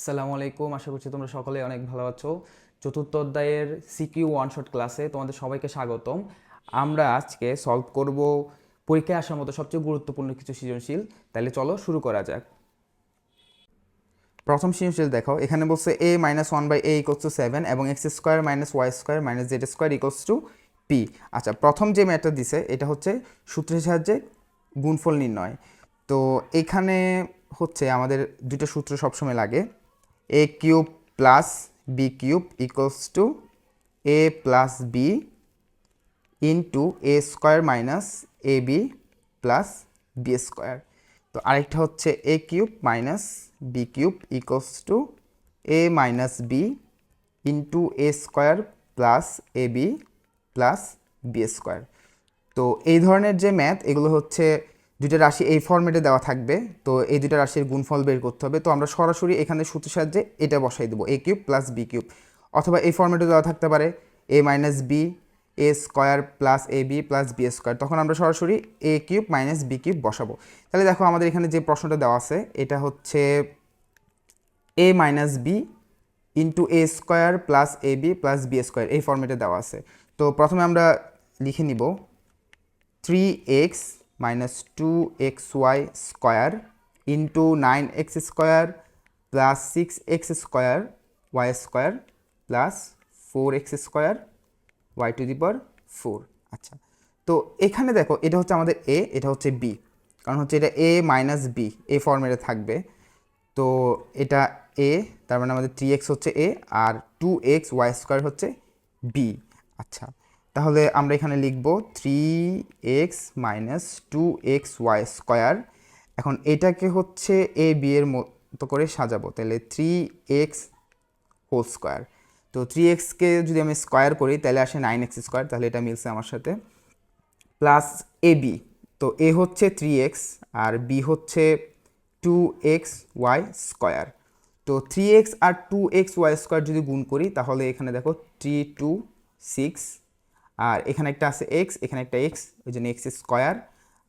আসসালামু আলাইকুম, আশা করছি তোমরা সকলে অনেক ভালো আছো। চতুর্থ অধ্যায়ের সিকিউ ওয়ান শট ক্লাসে তোমাদের সবাইকে স্বাগতম। আমরা আজকে সলভ করব পরীক্ষায় আসার মতো সবচেয়ে গুরুত্বপূর্ণ কিছু সৃজনশীল। তাহলে চলো শুরু করা যাক। প্রথম সৃজনশীল দেখো, এখানে বলছে a minus one by a equals to seven এবং x square minus y square minus z square equals to p. আচ্ছা, প্রথম যে ম্যাথটা দিছে এটা হচ্ছে সূত্রের সাহায্যে গুণফল নির্ণয়। তো এখানে হচ্ছে আমাদের দুটো সূত্র সবসময় লাগে। A cube plus b cube equals to a plus b into a square minus a b plus b square. তো আরেকটা হচ্ছে a cube minus b cube equals to a minus b into a square plus a b plus b square. তো এই ধরনের যে math এগুলো হচ্ছে দুইটা রাশি এই ফর্মেটে দেওয়া থাকবে। তো এই দুইটা রাশির গুণফল বের করতে হবে। তো আমরা সরাসরি এখানে সূত্রের সাহায্যে এটা বসাই দেবো, এ কিউব প্লাস বি কিউব। অথবা এই ফর্মেটে দেওয়া থাকতে পারে এ minus b A square plus a b plus b square. তখন আমরা সরাসরি এ কিউব মাইনাস বি কিউব বসাবো। তাহলে দেখো আমাদের এখানে যে প্রশ্নটা দেওয়া আছে এটা হচ্ছে এ minus b into a square plus a b plus b square, এই ফর্মেটে দেওয়া আছে। তো প্রথমে আমরা লিখে নিব 3x minus 2xy square into 9x square plus 6x square y square plus 4x square y to the power 4। আচ্ছা, তো এখানে দেখো এটা হচ্ছে আমাদের a, এটা হচ্ছে b, কারণ হচ্ছে এটা a মাইনাস b এই ফর্মেটে থাকবে। তো এটা a, তার মানে আমাদের 3x হচ্ছে a আর 2x y স্কোয়ার হচ্ছে b। আচ্ছা, তাহলে আমরা এখানে লিখব 3x minus 2x y square. এখন এটাকে হচ্ছে এ বি এর মতো করে সাজাবো, তাহলে 3x হোল স্কোয়ার। তো 3xকে যদি আমি স্কোয়ার করি তাহলে আসে 9x স্কোয়ার, তাহলে এটা মিলছে আমার সাথে। প্লাস এ বি, তো এ হচ্ছে 3x আর বি হচ্ছে 2x ওয়াই স্কোয়ার। তো 3x আর 2x ওয়াই স্কোয়ার যদি গুণ করি তাহলে এখানে দেখো 3 2 6, আর এখানে একটা আছে এক্স, এখানে একটা এক্স, ওই জন্য এক্স স্কোয়ার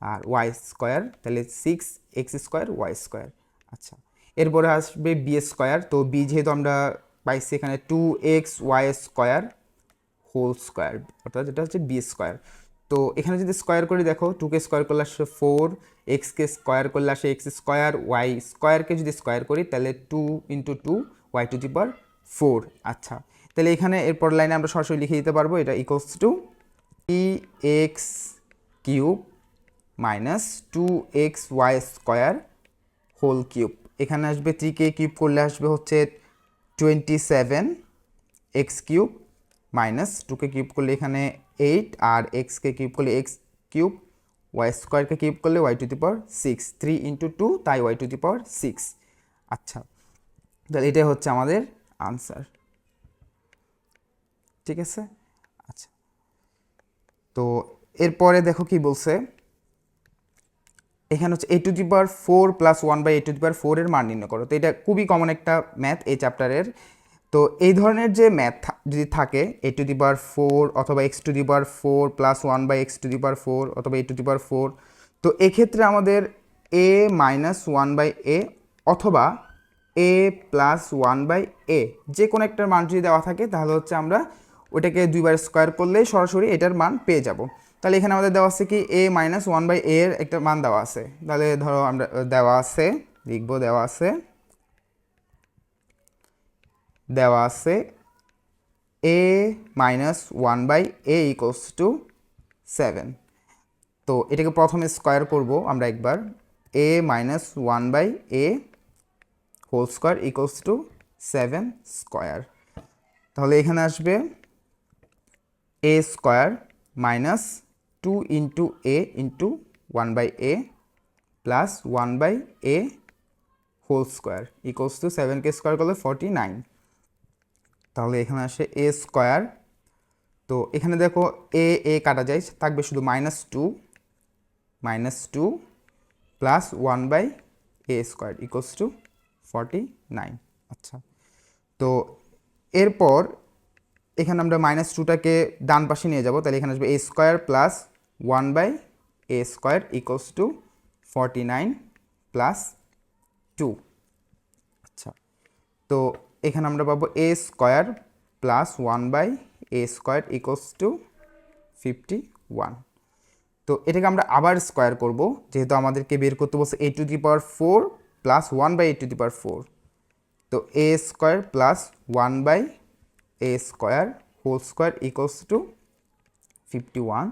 আর ওয়াই স্কোয়ার, তাহলে 6x স্কোয়ার ওয়াই স্কোয়ার। আচ্ছা, এরপরে আসবে বি স্কোয়ার। তো বি যেহেতু আমরা পাইছি এখানে 2x y square whole square, অর্থাৎ এটা হচ্ছে বি স্কোয়ার। তো এখানে যদি স্কোয়ার করি দেখো 2কে স্কোয়ার করলে আসে 4, এক্সকে স্কোয়ার করলে আসে এক্স স্কোয়ার, ওয়াই স্কোয়ারকে যদি স্কোয়ার করি তাহলে 2 into 2 Y to the power 4। আচ্ছা, তাহলে এখানে এরপর লাইনে আমরা সরাসরি লিখে দিতে পারবো এটা equals to 3x cube minus 2x y square whole cube. এখানে আসবে 3কে কিউব করলে আসবে হচ্ছে 27x কিউব মাইনাস 2কে কিউব করলে এখানে 8 আর এক্সকে কিউব করলে এক্স কিউব, ওয়াই স্কোয়ারকে কিউব করলে y to the power 6, 3 into 2 তাই ওয়াই টু দি পাওয়ার 6। আচ্ছা, তাহলে এটাই হচ্ছে আমাদের আনসার। ঠিক আছে। আচ্ছা, তো এরপরে দেখো কি বলছে, এখানে হচ্ছে a to the power 4 plus 1 by a to the power 4 এর মান নির্ণয় করো। তো এটা খুবই কমন একটা ম্যাথ এই চ্যাপ্টারের। তো এই ধরনের যে ম্যাথ যদি থাকে এ টু দি পাওয়ার 4 অথবা x to the power 4 plus 1 by x to the power 4 অথবা এ টু দি পাওয়ার 4, তো এক্ষেত্রে আমাদের এ মাইনাস 1 বাই এ অথবা এ প্লাস 1 বাই এ যে কোনো একটার মান যদি দেওয়া থাকে তাহলে হচ্ছে আমরা ওইটাকে দুইবার স্কোয়ার করলেই সরাসরি এটার মান পেয়ে যাব। তাহলে এখানে আমাদের দেওয়া আছে কি এ মাইনাস 1 বাই এর একটা মান দেওয়া আছে। তাহলে ধরো আমরা দেওয়া আছে লিখবো, দেওয়া আছে a minus 1 by a equals to 7। তো এটাকে প্রথমে স্কোয়ার করব আমরা একবার, a minus 1 by a whole square equals to 7 square. তাহলে এখানে আসবে a square minus 2 into a into 1 by a plus 1 by a whole square equals to 7কে স্কোয়ার করলে 49। তাহলে এখানে আসে এ স্কোয়ার। তো এখানে দেখো এ এ কাটা যায়, থাকবে শুধু -2 plus 1 by a square equals to 49। আচ্ছা, তো এরপর এখানে আমরা -2টাকে ডান পাশে নিয়ে যাব, তাহলে এখানে আসবে a square plus 1 by a square equals to 49 plus 2। আচ্ছা, তো এখানে আমরা পাবো a square plus 1/a² equals to 51। তো এটাকে আমরা আবার স্কোয়ার করব, যেহেতু আমাদেরকে বের করতে বলছে a⁴ প্লাস 1/a⁴। তো a² plus 1/a² whole square equals to 51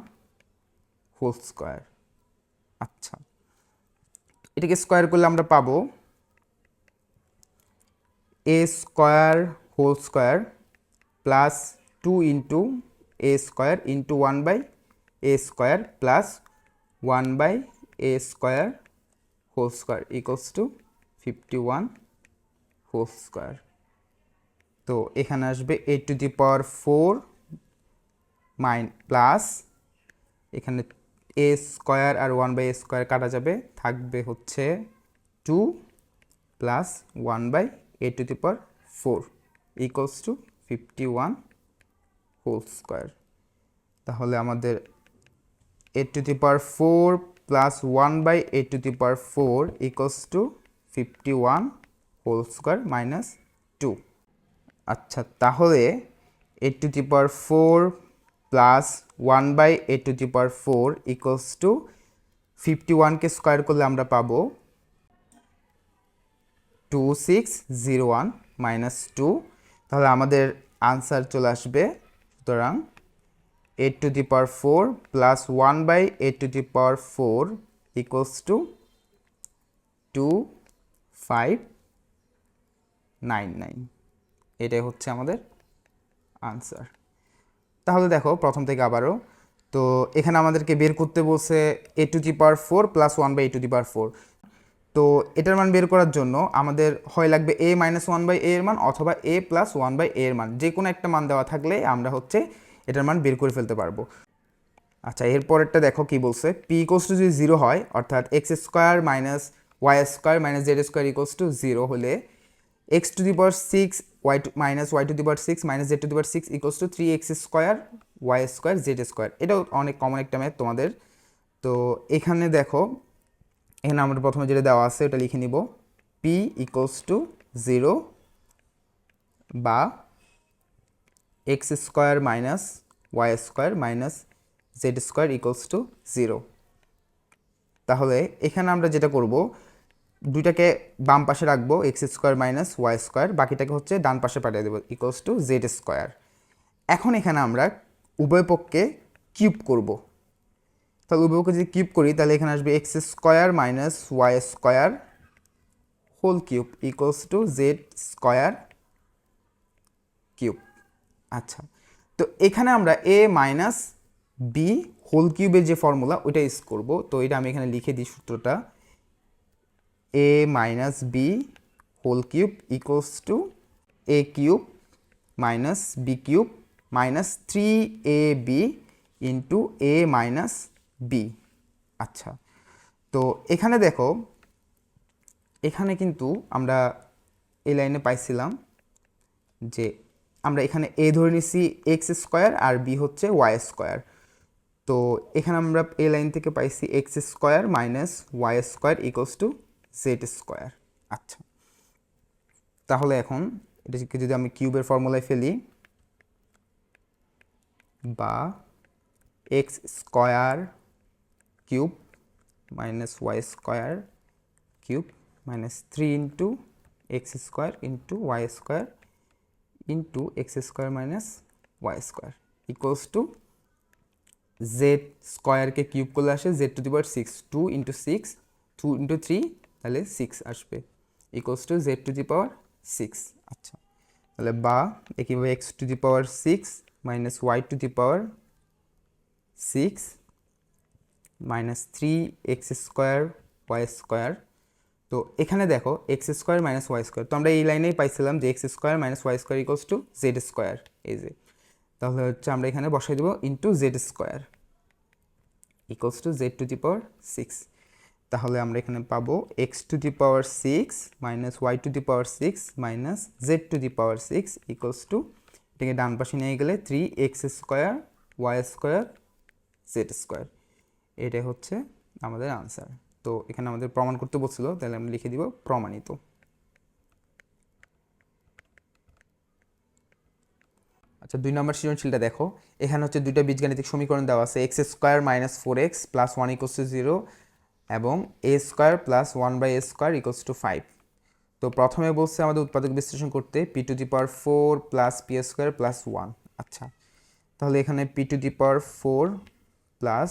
whole square. আচ্ছা, এটাকে স্কোয়ার করলে আমরা পাবো a² whole square plus 2 into a² into 1/a² plus 1/a² whole square equals to 51 whole square. তো এখানে আসবে a⁴ প্লাস এখানে a² আর 1/a² কাটা যাবে, থাকবে হচ্ছে 2 plus 1/a⁴ equals to 51 whole square. তাহলে আমাদের a⁴ plus 1/a⁴ equals to 51 whole square minus 2। আচ্ছা, তাহলে a⁴ plus 1/a⁴ equals to 51কে স্কোয়ার করলে আমরা পাবো 2601 মাইনাস 2। তাহলে আমাদের আনসার চলে আসবে, সুতরাং a⁴ plus 1/a⁴ equals two 2599। এটাই হচ্ছে আমাদের আনসার। তাহলে দেখো প্রথম থেকে আবারও, তো এখানে আমাদেরকে বের করতে বলছে a⁴ প্লাস 1/a⁴। তো এটার মান বের করার জন্য আমাদের হয় লাগবে a মাইনাস 1/a এর মান অথবা a প্লাস 1/a এর মান, যে কোনো একটা মান দেওয়া থাকলে আমরা হচ্ছে এটার মান বের করে ফেলতে পারবো। আচ্ছা, এরপরেরটা দেখো কি বলছে, p ইকুয়ালস টু যদি 0 হয়, অর্থাৎ x² minus y² minus z² equals to 0 হলে x⁶ minus y⁶ minus z⁶ equals to 3x² y² z²। এটাও অনেক কমন একটা ম্যাথ তোমাদের। তো এখানে দেখো, এখানে আমরা প্রথমে যেটা দেওয়া আছে ওটা লিখে নিব, p ইকুয়ালস টু 0 বা x² minus y² minus z² equals to 0। তাহলে এখানে আমরা যেটা করব, দুইটাকে বাম পাশে রাখবো x² মাইনাস y², বাকিটাকে হচ্ছে ডান পাশে পাঠিয়ে দেবো ইকুয়ালস টু z²। এখন এখানে আমরা উভয় পক্ষে কিউব করব। তাহলে উভয় পক্ষে যদি কিউব করি তাহলে এখানে আসবে x² minus y² whole cube equals to z² cube. আচ্ছা, তো এখানে আমরা a মাইনাস বি হোল কিউবের যে ফর্মুলা ওইটা ইউজ করবো। তো এটা আমি এখানে লিখে দিই সূত্রটা, a minus b whole cube equals to a cube minus b cube minus 3ab into a minus b. আচ্ছা, তো এখানে দেখো, এখানে কিন্তু আমরা এই লাইনে পাইছিলাম যে আমরা এখানে a ধরে নিছি x² আর b হচ্ছে y²। তো এখানে আমরা এই লাইন থেকে পাইছি x² minus y² equals to z²। আচ্ছা, তাহলে এখন এটাকে যদি আমি কিউবের ফর্মুলায় ফেলি, বা x² cube minus y² cube minus 3 into x² into y² into x² minus y² equals to z²কে কিউব করলে আসে z⁶, 2 ইন্টু 6, 2 ইন্টু 3 তাহলে 6 আসবে ইকুয়ালস টু z⁶। আচ্ছা, তাহলে বা একইভাবে x⁶ minus y⁶ minus 3x² y²। তো এখানে দেখো x² মাইনাস y², তো আমরা এই লাইনেই পাইছিলাম যে x² minus y² equals to z²। এই যে, তাহলে হচ্ছে আমরা এখানে বসাই দেবো into z² equals to z⁶। তাহলে আমরা এখানে পাবো x⁶ minus y⁶ minus z⁶ equals to, এটাকে ডান পাশে নিয়ে গেলে 3x² y² z²। এটাই হচ্ছে আমাদের আনসার। তো এখানে আমাদের প্রমাণ করতে বলছিল, তাহলে আমরা লিখে দিব প্রমাণিত। আচ্ছা 2 নম্বর সৃজনশীলটা দেখো, এখানে হচ্ছে দুইটা বীজগাণিতিক সমীকরণ দেওয়া আছে, x square minus 4x plus 1 equals to 0 এবং a square plus 1/a square equals to 5। তো প্রথমে বলছে আমাদের উৎপাদক বিশ্লেষণ করতে p to the power 4 plus p square plus 1। আচ্ছা, তাহলে এখানে p to the power 4 plus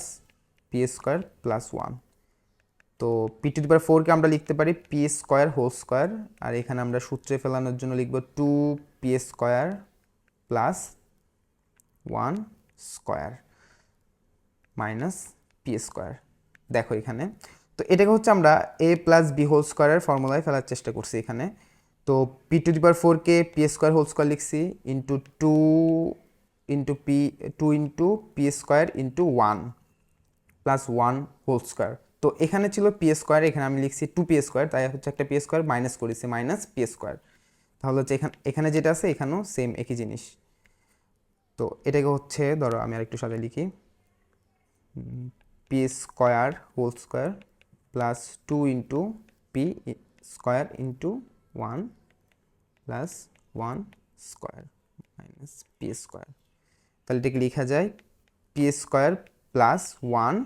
p square plus 1। তো পি টু দি পাওয়ার 4কে আমরা লিখতে পারি পি স্কোয়ার হোল স্কোয়ার, আর এখানে আমরা সূত্রে ফেলানোর জন্য লিখব 2 P square plus 1 square minus p square. দেখো এখানে, তো এটাকে হচ্ছে আমরা এ প্লাস বি হোল স্কোয়ারের ফর্মুলায় ফেলার চেষ্টা করছি এখানে। তো পি টু দি পাওয়ার 4কে পি স্কোয়ার হোল স্কোয়ার লিখছি into 2 into p square into 1 plus 1 whole square. তো এখানে ছিল পি স্কোয়ার, এখানে আমি লিখছি 2 পি স্কোয়ার, তাই হচ্ছে একটা পি স্কোয়ার মাইনাস করেছি মাইনাস পি স্কোয়ার। তাহলে হচ্ছে এখানে যেটা আছে এখানেও সেম একই জিনিস। তো এটাকে হচ্ছে ধরো আমি আরেকটু সাজিয়ে লিখি, p square whole square plus 2 into p square into 1 plus 1 square minus p square. তাহলে এটাকে লেখা যায় p square plus 1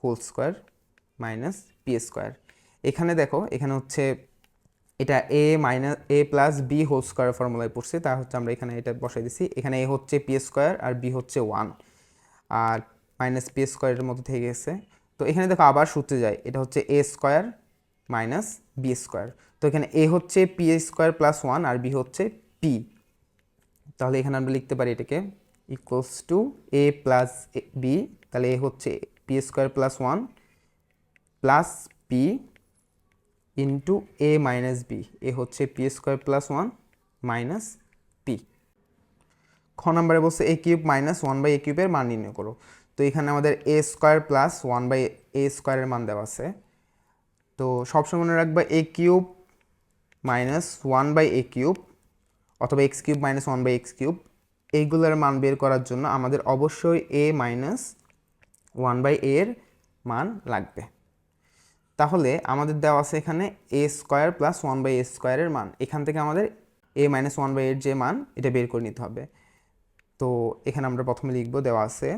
whole square minus p square. এখানে দেখো, এখানে হচ্ছে এটা a plus b whole square ফর্মুলায় পড়ছে, তা হচ্ছে আমরা এখানে এটা বসাই দিছি। এখানে এ হচ্ছে পি স্কোয়ার আর বি হচ্ছে 1 আর মাইনাস পি স্কোয়ারের মতো থেকে গেছে। তো এখানে দেখো আবার সূত্রে যায়, এটা হচ্ছে a square minus b square. তো এখানে এ হচ্ছে পি স্কোয়ার প্লাস 1 আর বি হচ্ছে পি। তাহলে এখানে আমরা লিখতে পারি এটাকে equals to a plus b. তাহলে এ হচ্ছে p square plus 1 plus p into a minus b. A হচ্ছে p square plus 1 minus p. খ নম্বরে বলছে এ কিউব মাইনাস 1/a কিউবের মান নির্ণয় করো। তো এখানে আমাদের এ স্কোয়ার প্লাস 1/a স্কোয়ারের মান দেওয়া আছে। তো সবসময় মনে রাখবা এ কিউব মাইনাস 1/a কিউব অথবা x cube minus 1/x cube, এইগুলোর মান বের করার জন্য আমাদের অবশ্যই এ মাইনাস 1/a এর মান লাগবে। তাহলে আমাদের দেওয়া আছে এখানে এ স্কোয়ার প্লাস 1/a স্কোয়ারের মান, এখান থেকে আমাদের এ মাইনাস 1/a এর যে মান এটা বের করে নিতে হবে। তো এখানে আমরা প্রথমে লিখব, দেওয়া আছে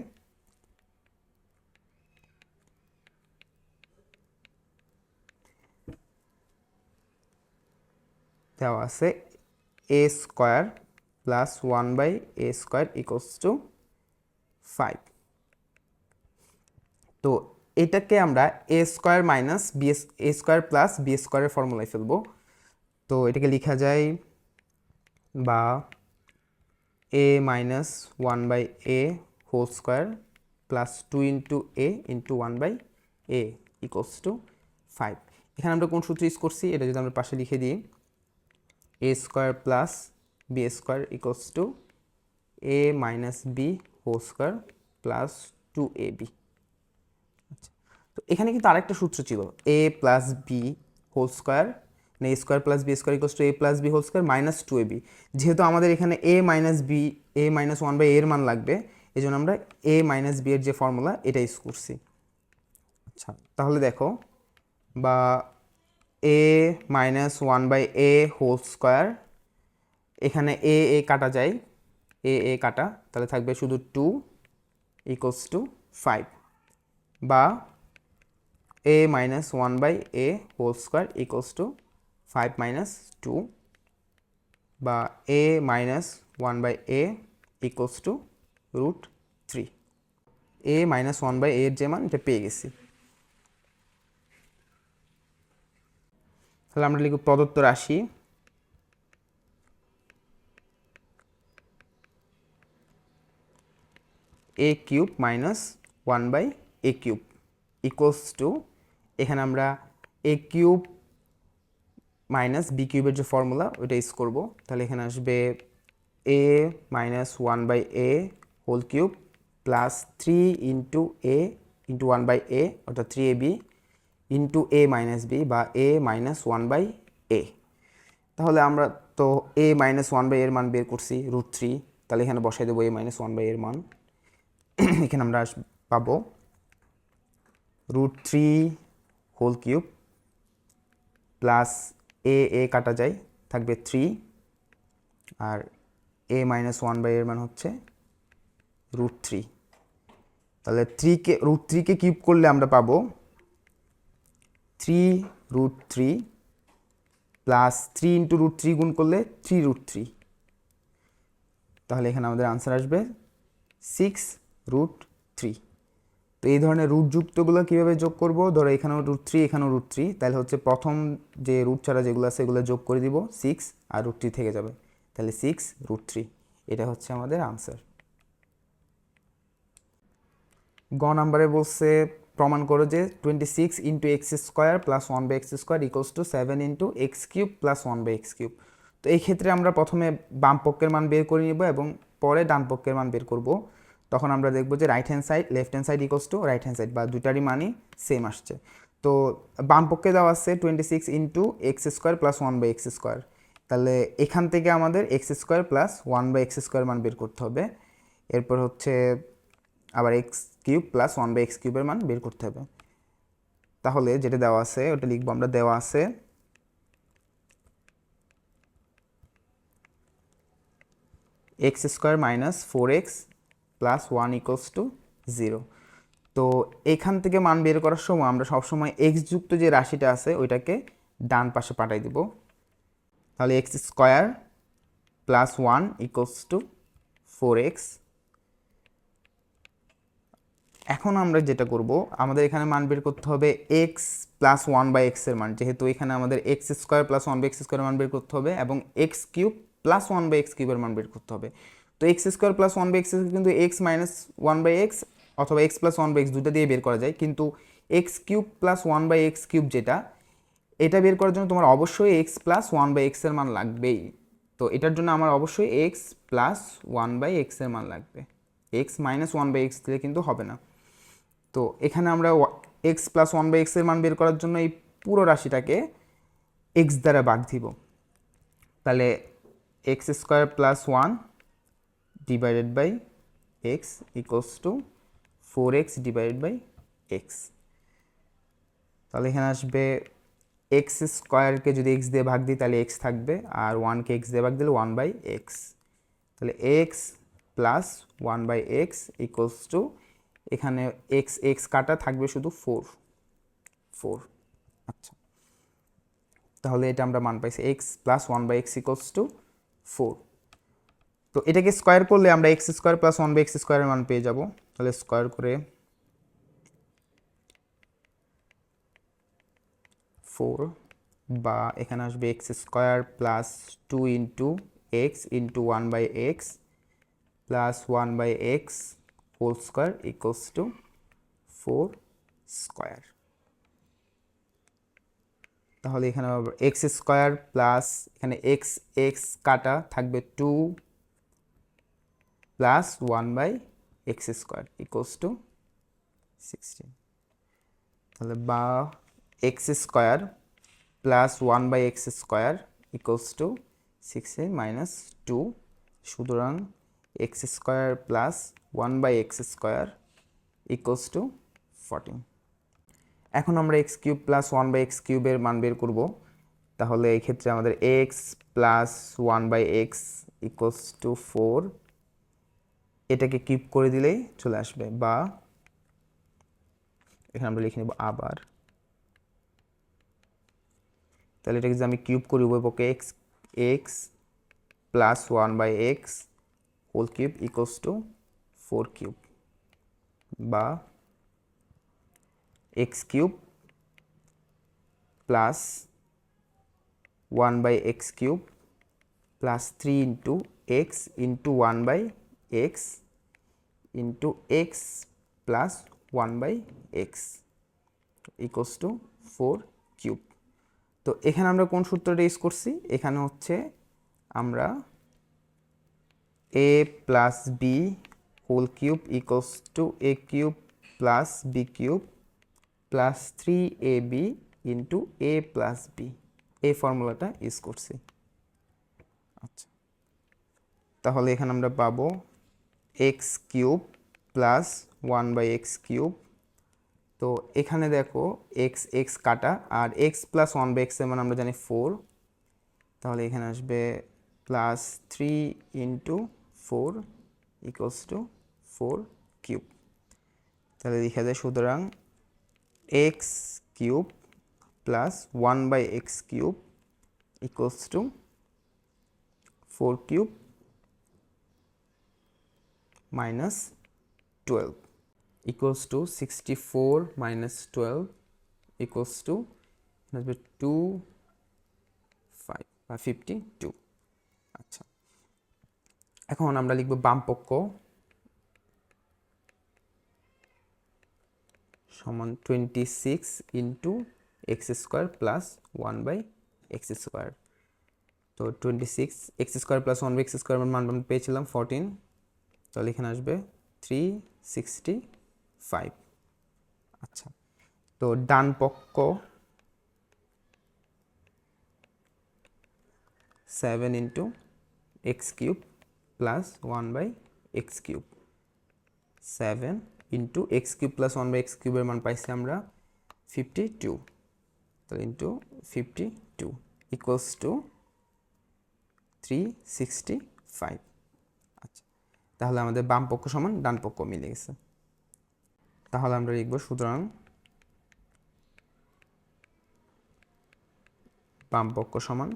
a square plus 1/a square equals to 5। তো এটাকে আমরা a square minus a square plus b স্কোয়ারের ফর্মুলায় ফেলবো। তো এটাকে লেখা যায় বা a minus 1/a whole square plus 2 into a into 1/a equals to 5। এখানে আমরা কোন সূত্র ইউজ করছি এটা যদি আমরা পাশে লিখে দিই, a square plus b square equals to a minus b whole square plus 2ab। আচ্ছা, তো এখানে কিন্তু আরেকটা সূত্র ছিল a plus b whole square, মানে a square plus b square equals to a plus b whole square minus 2ab। যেহেতু আমাদের এখানে a minus b a minus 1/a এর মান লাগবে, এই জন্য আমরা এ মাইনাস বি এর যে ফর্মুলা এটা ইউজ করছি। আচ্ছা, তাহলে দেখো বা a minus 1/a whole square, এখানে এ কাটা যায়, এ কাটা, তাহলে থাকবে শুধু 2 ইকুয়ালস টু 5 বা a minus 1/a whole square equals to 5 minus 2 বা a minus 1/a equals to √3। A minus 1/a এর যে মান এটা পেয়ে গেছি। তাহলে আমরা লিখব প্রদত্ত রাশি a cube minus 1/a cube equals to, এখানে আমরা এ কিউব মাইনাস বি কিউবের যে ফর্মুলা ওইটা ইউজ করবো। তাহলে এখানে আসবে a minus 1/a whole cube plus 3 into a into 1/a অর্থাৎ 3ab into a minus B বা এ মাইনাস 1/a। তাহলে আমরা তো এ মাইনাস 1/a এর মান বের করছি √3, তাহলে এখানে বসাই দেবো এ মাইনাস 1/a এর মান। এখানে আমরা পাবো √3 হোল কিউব প্লাস এ কাটা যায় থাকবে 3 আর a মাইনাস ওয়ান বাই এর মান হচ্ছে √3। তাহলে √3কে কিউব করলে আমরা পাবো 3√3 প্লাস 3 ইন্টু √3 গুণ করলে 3√3। তাহলে এখানে আমাদের আনসার আসবে 6√3। তো এই ধরনের রুট যুক্তগুলো কীভাবে যোগ করব, ধরো এখানেও √3 এখানেও √3, তাহলে হচ্ছে প্রথম যে রুট ছাড়া যেগুলো আছে এগুলো যোগ করে দিব 6 আর √3 থেকে যাবে, তাহলে 6√3। এটা হচ্ছে আমাদের আনসার। গ নাম্বারে বলছে প্রমাণ করো যে 26 into x square plus 1/x² equals to 7 into x cube plus 1/x³। তো এই ক্ষেত্রে আমরা প্রথমে বাম পক্ষের মান বের করে নিব এবং পরে ডান পক্ষের মান বের করব। তখন আমরা দেখব যে right hand side left hand side equals to right hand side, বা দুটারই মানই সেম আসছে। তো বাম পক্ষে দেওয়া আছে 26 ইন্টু এক্স² প্লাস 1/x²। তাহলে এখান থেকে আমাদের x² প্লাস 1/x² মান বের করতে হবে। এরপর হচ্ছে আবার x³ প্লাস 1/x³ এর মান বের করতে হবে। তাহলে যেটা দেওয়া আছে ওটা লিখবো আমরা। দেওয়া আছে x² minus 4x plus 1 equals to 0। তো এখান থেকে মান বের করার সময় আমরা সবসময় x যুক্ত যে রাশিটা আছে ওইটাকে ডান পাশে পাঠাই দিব। তাহলে x² plus 1 equals to 4x। এখন আমরা যেটা করব, আমাদের এখানে মান বের করতে হবে x প্লাস 1/x এর মান, যেহেতু এখানে আমাদের x² প্লাস 1/x² এর মান বের করতে হবে এবং x³ প্লাস 1/x³ এর মান বের করতে হবে। তো x² প্লাস 1/x কিন্তু x মাইনাস 1/x অথবা x প্লাস 1/x দুটো দিয়ে বের করা যায়, কিন্তু x³ প্লাস 1/x³ যেটা, এটা বের করার জন্য তোমার অবশ্যই x প্লাস 1/x এর মান লাগবেই। তো এটার জন্য আমার অবশ্যই x প্লাস 1/x এর মান লাগবে, x মাইনাস 1/x দিলে কিন্তু হবে না। তো এখানে আমরা x প্লাস 1/x এর মান বের করার জন্য এই পুরো রাশিটাকে x দ্বারা ভাগ দিব। তাহলে x² plus 1 divided by x equals to 4x divided by x। তাহলে এখানে আসবে x² যদি x দিয়ে ভাগ দিই তাহলে x থাকবে, আর 1কে x দিয়ে ভাগ দিলে 1/x। তাহলে x plus 1/x equals to, এখানে x কাটা থাকবে শুধু 4। আচ্ছা, তাহলে এটা আমরা মান পাইছি x plus 1/x equals two 4। তো এটাকে স্কোয়ার করলে আমরা x² প্লাস 1/x² এর মান পেয়ে যাব। তাহলে স্কোয়ার করে 4, বা এখানে আসবে x² plus 2 into x into 1/x plus 1/x whole square equals to 4²। তাহলে এখানে x² প্লাস এখানে x কাটা থাকবে 2 প্লাস 1/x² ইকুয়ালস টু 16। তাহলে বা x² plus 1/x² equals to 16 minus 2, সুতরাং x² plus 1/x² equals two 14। এখন আমরা x³ প্লাস 1/x³ এর মান বের করব। তাহলে এই ক্ষেত্রে আমাদের x plus 1/x equals two 4, এটাকে কিউব করে দিলেই চলে আসবে, বা এখানে আমরা লিখে নেব আবার। তাহলে এটাকে যদি আমি কিউব করি উভয় পক্ষে x plus 1/x whole cube equals to 4³ বা x³ plus 1/x³ plus 3 into x into 1/x into x plus 1/x equals to 4³। তো এখানে আমরা কোন সূত্রটা ইউজ করছি, এখানে হচ্ছে আমরা a plus b whole cube equals to a³ plus b³ plus 3ab into a plus b, এই ফর্মুলাটা ইউজ করছি। আচ্ছা, তাহলে এখানে আমরা পাবো x³ প্লাস 1/x³। তো এখানে দেখো x কাটা, আর x প্লাস 1/x এর মানে আমরা জানি 4। তাহলে এখানে আসবে plus 3 into 4 equals two 4 cube. তাহলে লেখা যায় সুতরাং x cube plus 1/x cube equals two 4 cube minus 12 equals to 64 minus 12 equals to 2 5 বা 52। আচ্ছা, এখন আমরা লিখব বাম পক্ষ সমান 26 into x square plus 1/x square. তো 26 x square plus 1/x square মান আমরা পেয়েছিলাম 14, তাহলে এখানে আসবে 365। আচ্ছা, তো ডান পক্ষ 7 into x cube plus 1/x cube. 7 into x cube plus 1/x কিউবের মান পাইছি আমরা 52, তাহলে ইন্টু 52 ইকুয়ালস টু 365। আচ্ছা, তাহলে আমাদের বাম পক্ষ সমান ডান পক্ষ মিলে গেছে। তাহলে আমরা লিখব সুতরাং বাম পক্ষ সমান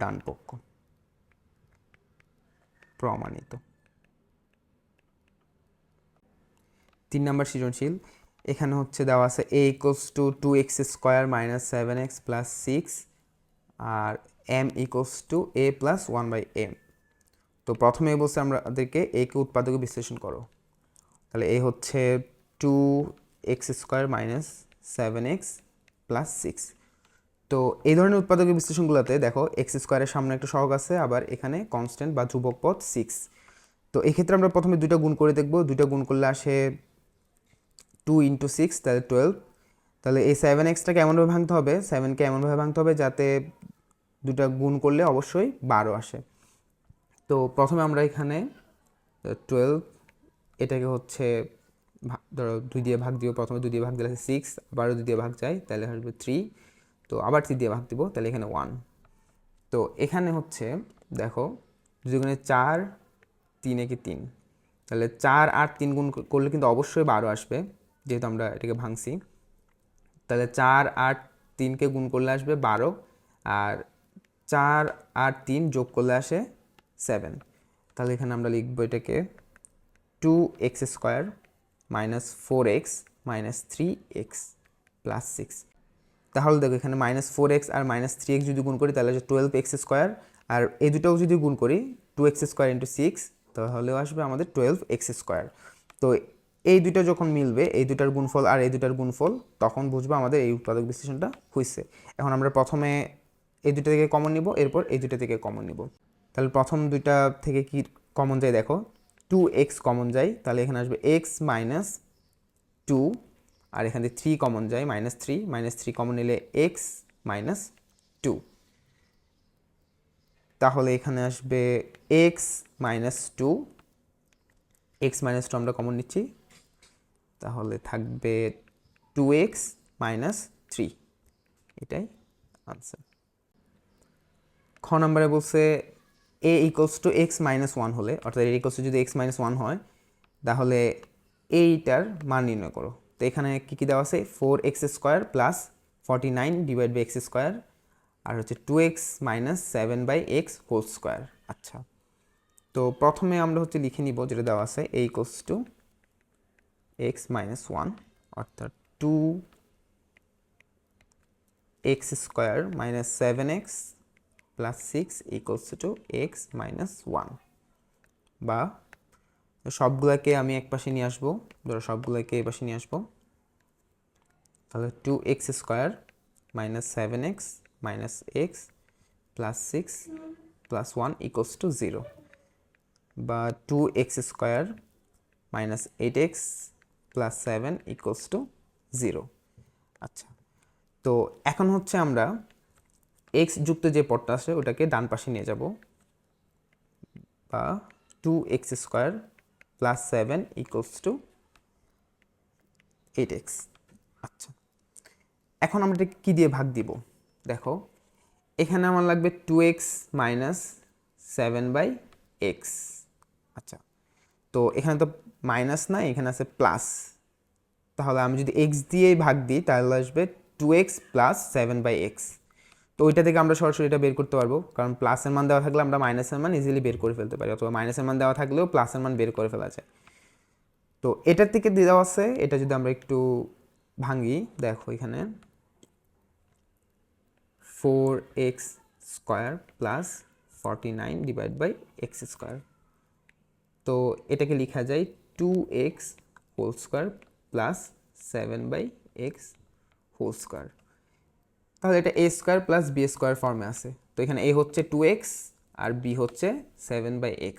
ডান পক্ষ, প্রমাণিত। 3 নম্বর সৃজনশীল, এখানে হচ্ছে দেওয়া আছে a equals to 2x square minus 7x plus 6 আর m equals to a plus 1/m। তো প্রথমে বলছে আমাদেরকে a কে উৎপাদকে বিশ্লেষণ করো। তাহলে a হচ্ছে 2x square minus 7x plus 6। তো এই ধরনের উৎপাদকের বিশ্লেষণগুলোতে দেখো এক্স স্কোয়ারের সামনে একটা সহগ আছে, আবার এখানে কনস্ট্যান্ট বা ধ্রুবক পদ 6। তো এক্ষেত্রে আমরা প্রথমে দুইটা গুণ করে দেখব, দুইটা গুণ করলে আসে 2 ইন্টু 6 তাহলে 12। তাহলে এই 7xটাকে এমনভাবে ভাঙতে হবে, 7কে এমনভাবে ভাঙতে হবে যাতে দুটা গুণ করলে অবশ্যই 12 আসে। তো প্রথমে আমরা এখানে 12 এটাকে হচ্ছে ধরো 2 দিয়ে ভাগ দিব, প্রথমে 2 দিয়ে ভাগ দিলে 6, আবারও 2 দিয়ে ভাগ যায় তাহলে আসবে 3, তো আবার 3 দিয়ে ভাগ দিব তাহলে এখানে 1। তো এখানে হচ্ছে দেখো দুগুণে 4, 3 একে 3, তাহলে 4 আর 3 গুণ করলে কিন্তু অবশ্যই 12 আসবে, যেহেতু আমরা এটাকে ভাঙছি। তাহলে 4 আর 3কে গুণ করলে আসবে 12, আর 4 আর 3 যোগ করলে আসে 7। তাহলে এখানে আমরা লিখবো এটাকে 2x square minus 4x minus 3x plus 6। তাহলে দেখো এখানে মাইনাস 4x আর মাইনাস 3x যদি গুণ করি তাহলে 12x স্কোয়ার, আর এই দুটাও যদি গুণ করি 2x স্কোয়ার ইন্টু 6 তাহলেও আসবে আমাদের 12x স্কোয়ার। তো এই দুটো যখন মিলবে, এই দুটার গুণফল আর এই দুটার গুণফল, তখন বুঝবো আমাদের এই উৎপাদক বিশ্লেষণটা হয়েছে। এখন আমরা প্রথমে এই দুটো থেকে কমন নিব, এরপর এই দুটো থেকে কমন নিব। তাহলে প্রথম দুইটা থেকে কি কমন যায় দেখো, 2x কমন যায়, তাহলে এখানে আসবে x মাইনাস 2, আর এখান থেকে 3 কমন যায়, মাইনাস 3 কমন নিলে x মাইনাস 2, তাহলে এখানে আসবে x মাইনাস 2, x মাইনাস 2 আমরা কমন নিচ্ছি, তাহলে থাকবে 2x মাইনাস 3, এটাই আনসার। খ নম্বরে বলছে a equals two x minus 1 হলে, অর্থাৎ a ইকুয়ালস টু যদি x মাইনাস 1 হয় তাহলে এইটার মান নির্ণয় করো। তো এখানে কী কী দেওয়া আছে, 4x square plus 49 divide by x square, আর হচ্ছে 2x minus 7/x whole square. আচ্ছা, তো প্রথমে আমরা হচ্ছে লিখে নিব যেটা দেওয়া আছে a equals two x minus 1, অর্থাৎ 2x square minus 7x plus 6 equals to x minus 1, বা সবগুলোকে আমি এক পাশে নিয়ে আসবো, ধরো সবগুলোকে এই পাশে নিয়ে আসবো, তাহলে 2x square minus 7x minus x plus 6 plus 1 equals to 0, বা 2x square minus 8x plus 7 equals to 0। আচ্ছা, তো এখন হচ্ছে আমরা x যুক্ত যে পদটা আছে ওটাকে ডান পাশে নিয়ে যাব, বা 2x square plus 7 equals to 8x। আচ্ছা, এখন আমরা এটা কী দিয়ে ভাগ দিব, দেখো এখানে আমার লাগবে 2x মাইনাস 7/x। আচ্ছা, তো এখানে তো মাইনাস নাই, এখানে আছে প্লাস। তাহলে আমি যদি x দিয়েই ভাগ দিই তাহলে আসবে 2x প্লাস 7/x। তো ওইটা থেকে আমরা সরাসরি এটা বের করতে পারবো, কারণ প্লাসের মান দেওয়া থাকলে আমরা মাইনাসের মান ইজিলি বের করে ফেলতে পারি, অথবা মাইনাসের মান দেওয়া থাকলেও প্লাসের মান বের করে ফেলা যায়। তো এটার থেকে দেওয়া আছে, এটা যদি আমরা একটু ভাঙি, দেখো এখানে 4x স্কোয়ার প্লাস 49/x²। তো এটাকে লেখা যায় 2x whole square plus 7/x²। তাহলে এটা a square plus b square ফর্মে আছে। তো এখানে a হচ্ছে 2x আর b হচ্ছে 7/x।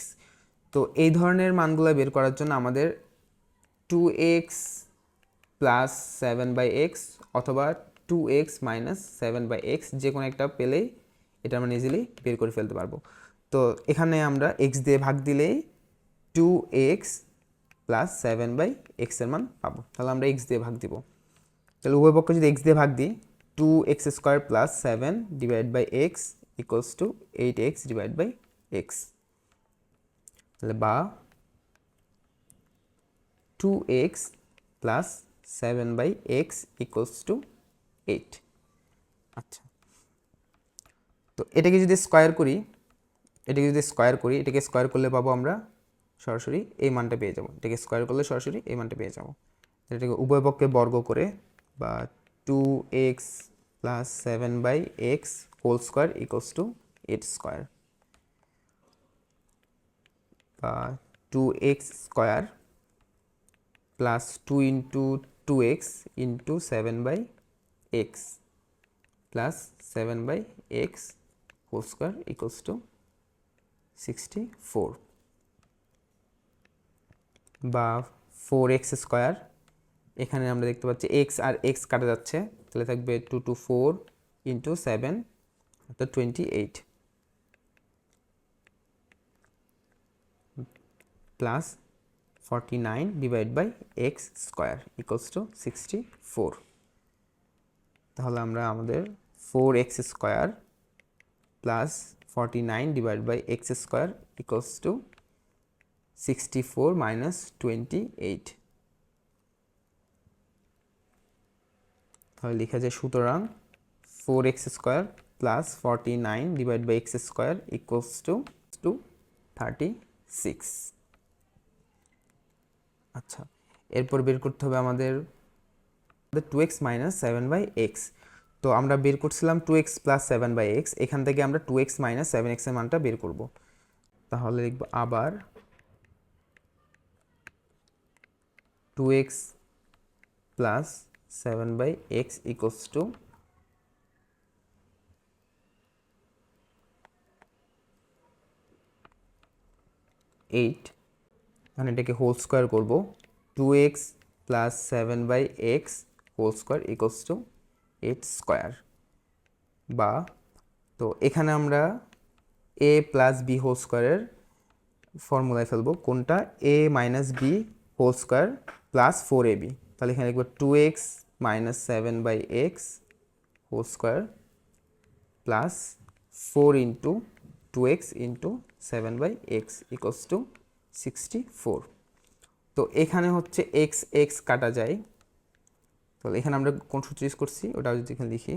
তো এই ধরনের মানগুলো বের করার জন্য আমাদের 2x প্লাস 7/x অথবা 2x মাইনাস 7/x যে কোনো একটা পেলেই এটা আমরা ইজিলি বের করে ফেলতে পারবো। তো এখানে আমরা x দিয়ে ভাগ দিলেই 2x প্লাস 7/x এর মান পাবো। তাহলে আমরা x দিয়ে ভাগ দিব। তাহলে উভয় পক্ষে যদি x দিয়ে ভাগ দিই, 2x² plus 7/x equals two 8x/x। তাহলে বা 2x plus 7/x equals to 8। আচ্ছা, তো এটাকে যদি স্কোয়ার করি, এটাকে স্কোয়ার করলে পাবো আমরা সরাসরি এই মানটা পেয়ে যাবো। এটাকে স্কোয়ার করলে সরাসরি এই মানটা পেয়ে যাবো। এটাকে উভয় পক্ষে বর্গ করে বা 2x plus 7/x whole square equals to 8² বা 2x square plus 2 into 2x into 7/x plus 7/x whole square equals to 64 বা 4x স্কোয়ার। এখানে আমরা দেখতে পাচ্ছি x আর x কাটা যাচ্ছে, তাহলে থাকবে 2 to 4 ইন্টু 7 অর্থাৎ 28 প্লাস 49/x² ইকুয়ালস টু 64। তাহলে আমরা আমাদের 4x square plus 49/x² equals to 64 minus 28। তাহলে লেখা যায় সুতরাং 4x square plus 49/x² equals to 36। আচ্ছা, এরপর বের করতে হবে আমাদের 2x মাইনাস 7/x। তো আমরা বের করছিলাম 2x প্লাস 7/x, এখান থেকে আমরা 2x মাইনাস 7x এর মানটা বের করব। তাহলে লিখব আবার 2x plus 7/x equals to 8। মানে এটাকে হোল স্কোয়ার করব, 2x plus 7/x whole square equals to 8² বা, তো এখানে আমরা a প্লাস বি হোল স্কোয়ারের ফর্মুলায় ফেলবো, কোনটা a minus b whole square plus 4ab। তাহলে এখানে লিখবো 2x minus 7/x whole square plus 4 into 2x into 7/x equals to 64। তো এখানে হচ্ছে x কাটা যায়, তাহলে এখানে আমরা কোন সূত্র ইউজ করছি ওটা যদি এখানে লিখি,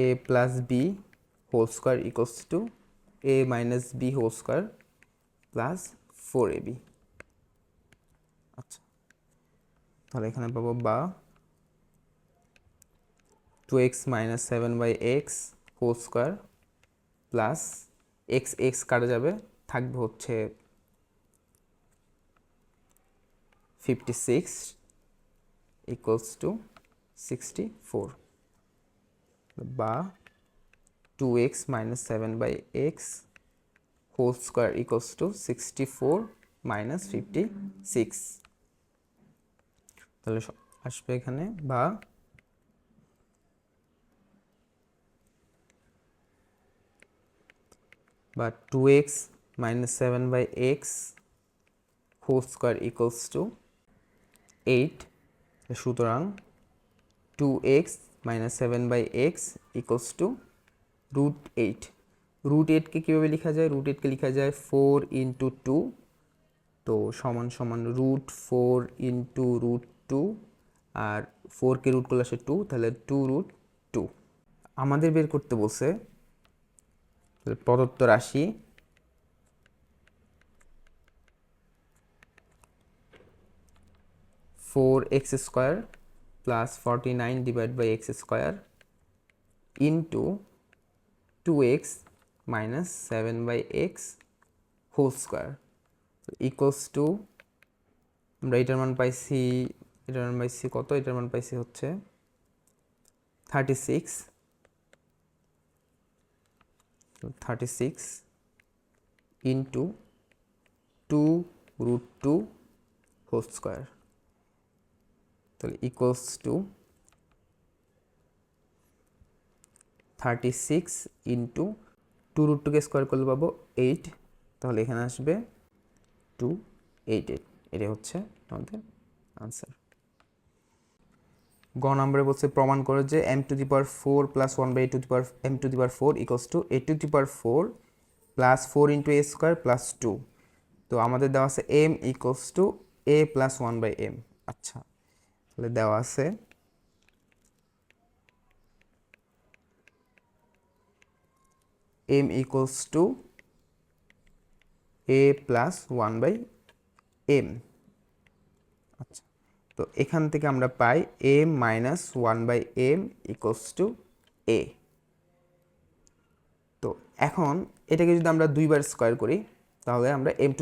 a plus b whole square equals to a minus b whole square plus 4ab। আচ্ছা, তাহলে এখানে পাবো বা 2x minus 7/x whole square plus x কাটা যাবে, থাকবে হচ্ছে 56 ইকুয়ালস টু 64 বা 2x minus 7/x whole square equals to 64 minus 56। তাহলে আসবে এখানে বা 2x minus 7/x whole square equals to 8। সুতরাং 2x minus 7/x equals to √8। √8কে কীভাবে লেখা যায়? √8কে লেখা যায় 4 ইন্টু 2, তো সমান সমান √4 ইন্টু √2, আর 4কে রুট করলে আসে 2, তাহলে 2√2। আমাদের বের করতে বলছে প্রদত্ত রাশি (4x² + 49 / x² into 2x - 7/x whole square equals to, আমরা এটার মান পাইছি কত? এটার মান পাইছি হচ্ছে 36 ইন্টু 2√2 হোল স্কোয়ার, তাহলে ইকুয়ালস টু 36 ইন্টু 2√2কে স্কোয়ার করলে পাবো 8, তাহলে এখানে আসবে 288। এটাই হচ্ছে আমাদের আনসার। গ নম্বরে বলছে প্রমাণ করে যে m⁴ plus 1/m⁴ equals to a⁴ plus 4 into a² plus 2। তো আমাদের দেওয়া আছে m equals to a plus 1/m। আচ্ছা, তাহলে দেওয়া আছে m equals to a plus 1/m। আচ্ছা, তো এখান থেকে আমরা পাই m minus 1/m equals to a। তো এখন এটাকে যদি আমরা দুইবার স্কোয়ার করি তাহলে আমরা m⁴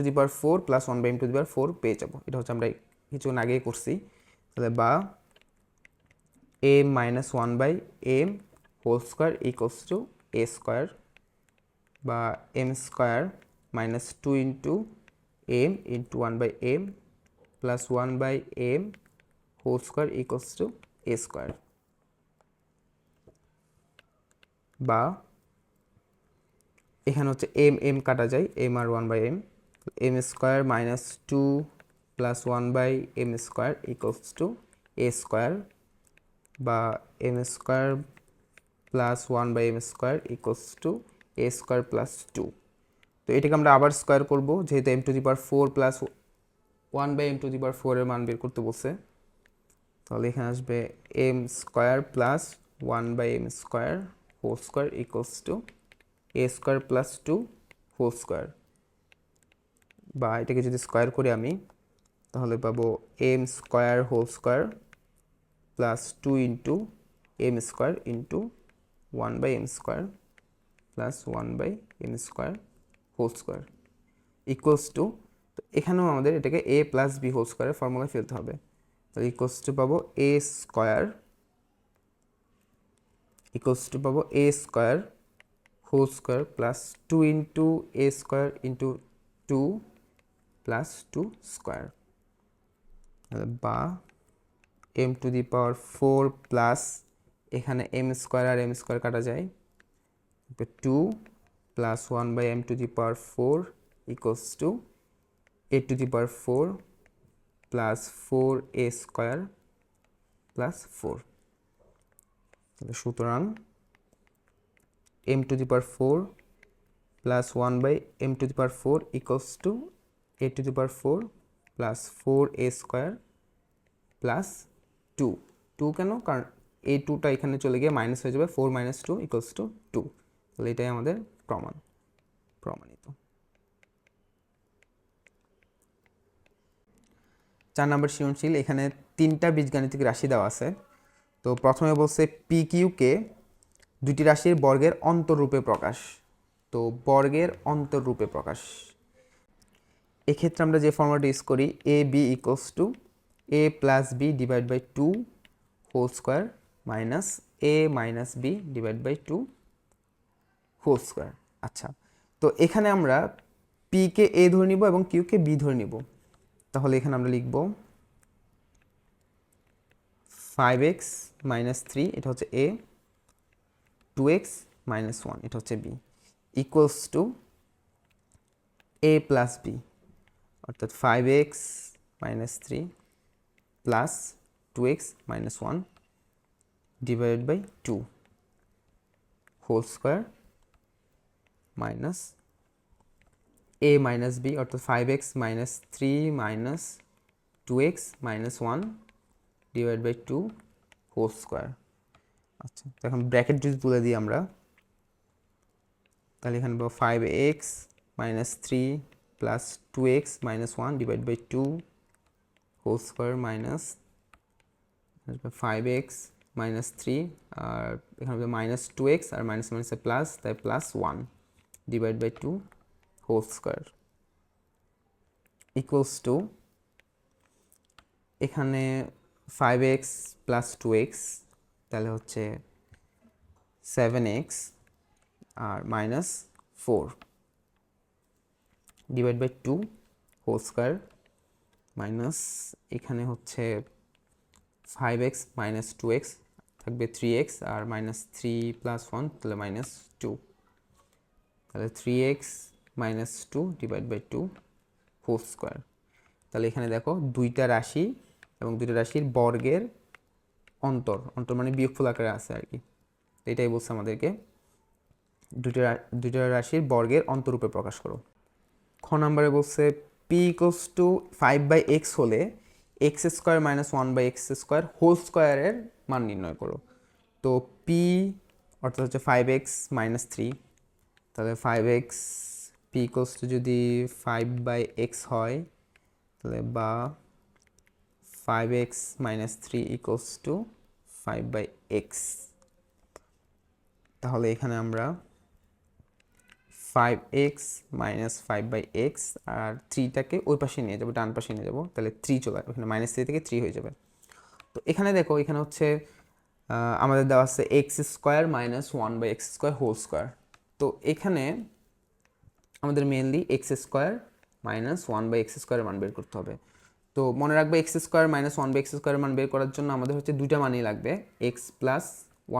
প্লাস 1/m⁴ পেয়ে যাব। এটা হচ্ছে আমরা কিছুক্ষণ আগেই করছি। তাহলে বা m minus 1/m whole square equals to a square, বা m² minus 2 into m into 1/m plus 1/m whole square equals to a square, বা এখানে হচ্ছে m কাটা যায়, m আর 1/m, m² minus 2 plus 1/m² equals to a square, বা m² plus 1/m² equals to a² plus 2। তো এটাকে আমরা আবার স্কোয়ার করব, যেহেতু m⁴ প্লাস 1/m⁴ এর মান বের করতে বলছে। তাহলে এখানে আসবে m² plus 1/m² whole square equals to a² plus 2 whole square, বা এটাকে যদি স্কোয়ার করি আমি তাহলে পাবো m² whole square plus 2 into m² into 1/m² plus 1/m² whole square equals to, তো এখানেও আমাদের এটাকে a প্লাস b হোল স্কোয়ারের ফর্মুলায় ফেলতে হবে। তাহলে ইকুয়ালস টু পাবো a² whole square plus 2 into a² into 2 plus 2 square, বা m⁴ প্লাস এখানে m² আর m² কাটা যায়, 2 plus 1/m⁴ equals to a⁴ plus 4a² plus 4। সুতরাং m⁴ plus 1/m⁴ equals to a⁴ plus 4a² plus 2 কেন? কারণ এই 2টা এখানে চলে গিয়ে মাইনাস হয়ে যাবে, 4 - 2 ইকুয়ালস টু 2। তাহলে এটাই আমাদের প্রমাণিত। 4 নম্বর সৃজনশীল, এখানে 3টা বীজগাণিতিক রাশি দেওয়া আছে। তো প্রথমে বলছে PQ-কে দুটি রাশির বর্গের অন্তররূপে প্রকাশ। তো বর্গের অন্তররূপে প্রকাশ, এক্ষেত্রে আমরা যে ফর্মুলাটা ইউজ করি AB equals to a plus b divide by 2 whole square minus a minus b divide by 2 whole square. আচ্ছা, তো এখানে আমরা P-কে a ধরে নিব এবং Q-কে b ধরে নিব। তাহলে এখানে আমরা লিখব 5x - 3 এটা হচ্ছে a, 2x - 1 এটা হচ্ছে b, equals to a plus b, অর্থাৎ 5x - 3 plus 2x - 1 divided by 2 whole square minus a minus b অর্থাৎ 5x minus 3 minus 2x minus 1 divide by 2 whole square. আচ্ছা, তো এখন ব্র্যাকেট যদি তুলে দিই আমরা, তাহলে এখানে 5x minus 3 plus 2x minus 1 divide by 2 whole square minus 5x minus 3 আর এখানে মাইনাস 2x আর মাইনাস মাইনাসে প্লাস, তাই plus 1 divide by 2 whole square equals to এখানে 5x প্লাস 2x তাহলে হচ্ছে 7x আর minus 4 divide by 2 whole square minus এখানে হচ্ছে 5x মাইনাস 2x থাকবে 3x আর মাইনাস 3 প্লাস 1 তাহলে মাইনাস 2, তাহলে 3x minus 2 divide by 2 whole square. তাহলে এখানে দেখো দুইটা রাশি এবং দুইটা রাশির বর্গের অন্তর মানে বিয়োগফল আকারে আছে আর কি, এটাই বলছে আমাদেরকে দুইটা রাশির বর্গের অন্তরূপে প্রকাশ করো। খ নম্বরে বলছে পি ইকুয়ালস টু 5/x হলে x square minus 1/x square whole স্কোয়ারের মান নির্ণয় করো। তো পি অর্থাৎ হচ্ছে 5x মাইনাস 3, তাহলে 5x পি ইকুয়ালস টু যদি 5/x হয় তাহলে বা 5x minus 3 equals to 5/x, তাহলে এখানে আমরা 5x মাইনাস 5/x আর 3টাকে ওই পাশে নিয়ে যাবো, ডান পাশে নিয়ে যাবো, তাহলে 3 চলে আসবে, এখানে মাইনাস 3 থেকে 3 হয়ে যাবে। তো এখানে দেখো এখানে হচ্ছে আমাদের দেওয়া আছে x square minus 1/x square whole square. তো এখানে আমাদের mainly x square minus 1/x স্কোয়ারের মান বের করতে হবে। তো মনে রাখবে এক্স স্কোয়ার মাইনাস 1/x স্কোয়ারের মান বের করার জন্য আমাদের হচ্ছে দুইটা মানই লাগবে, এক্স প্লাস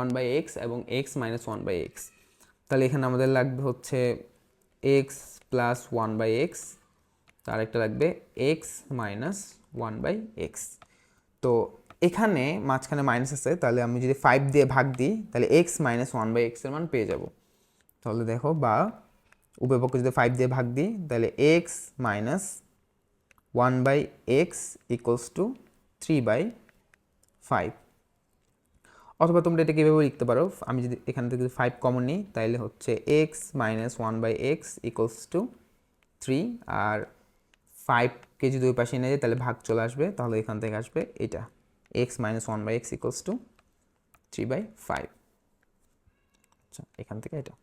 1/x এবং এক্স মাইনাস 1/x। তাহলে এখানে আমাদের লাগবে হচ্ছে এক্স প্লাস 1/x, তার একটা লাগবে এক্স মাইনাস 1/x। তো এখানে মাঝখানে মাইনাস আছে, তাহলে আমি যদি 5 দিয়ে ভাগ দিই তাহলে এক্স মাইনাস 1/x এর মান পেয়ে যাব। তাহলে দেখো বা উভয় পক্ষে যদি 5 দিয়ে ভাগ দিই তাহলে x minus 1/x equals to 3/5, অথবা তোমরা এটা কীভাবে লিখতে পারো, আমি যদি এখান থেকে যদি 5 কমন নিই তাহলে হচ্ছে x minus 1/x equals to 3, আর 5কে যদি ওই পাশে নিয়ে যায় তাহলে ভাগ চলে আসবে, তাহলে এখান থেকে আসবে এটা x minus 1/x equals to 3/5। আচ্ছা, এখান থেকে এটা।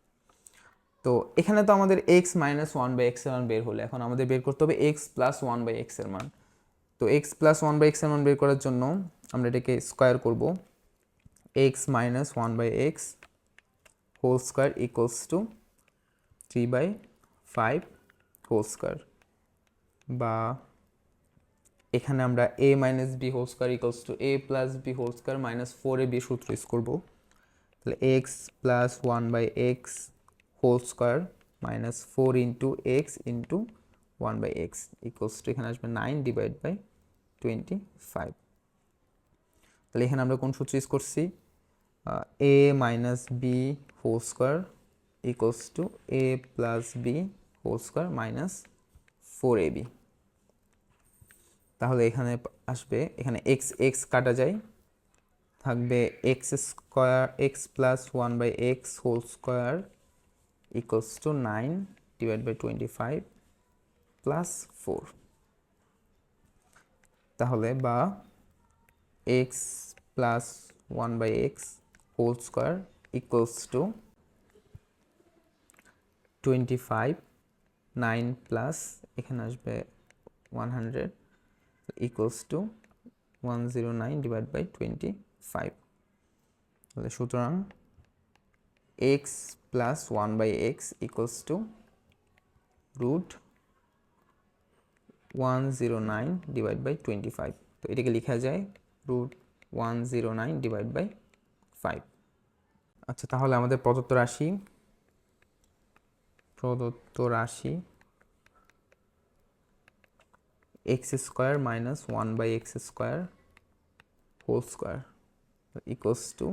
তো এখানে তো আমাদের এক্স মাইনাস 1/x এর মান বের হলো, এখন আমাদের বের করতে হবে এক্স প্লাস 1/x এর মান। তো এক্স প্লাস 1/x এর মান বের করার জন্য আমরা এটাকে স্কোয়ার করব, x minus 1/x whole square equals to 3/5 whole square, বা এখানে আমরা a minus b whole square equals to a plus b whole square minus 4ab সূত্র ইউজ করবো। তাহলে x plus 1/x whole square minus 4 into x into 1/x equals to এখানে আসবে 9 divide by 25। তাহলে এখানে আমরা কোন সূত্র ইউজ করছি, a minus b whole square equals to a plus b whole square minus 4ab। তাহলে এখানে আসবে, এখানে এক্স এক্স কাটা যায়, থাকবে x square x plus 1/x whole square equals to 9 divide by 25 plus 4। তাহলে বা x plus 1/x whole square equals to 25, 9 plus এখানে আসবে 100 ইকুয়ালস টু 109 ডিভাইড বাই 25। তাহলে সুতরাং x plus 1/x equals to root 109 divide by 25। তো এটাকে লেখা যায় রুট 109 ডিভাইড বাই 5। আচ্ছা, তাহলে আমাদের প্রদত্ত রাশি x square minus 1/x square whole square equals to,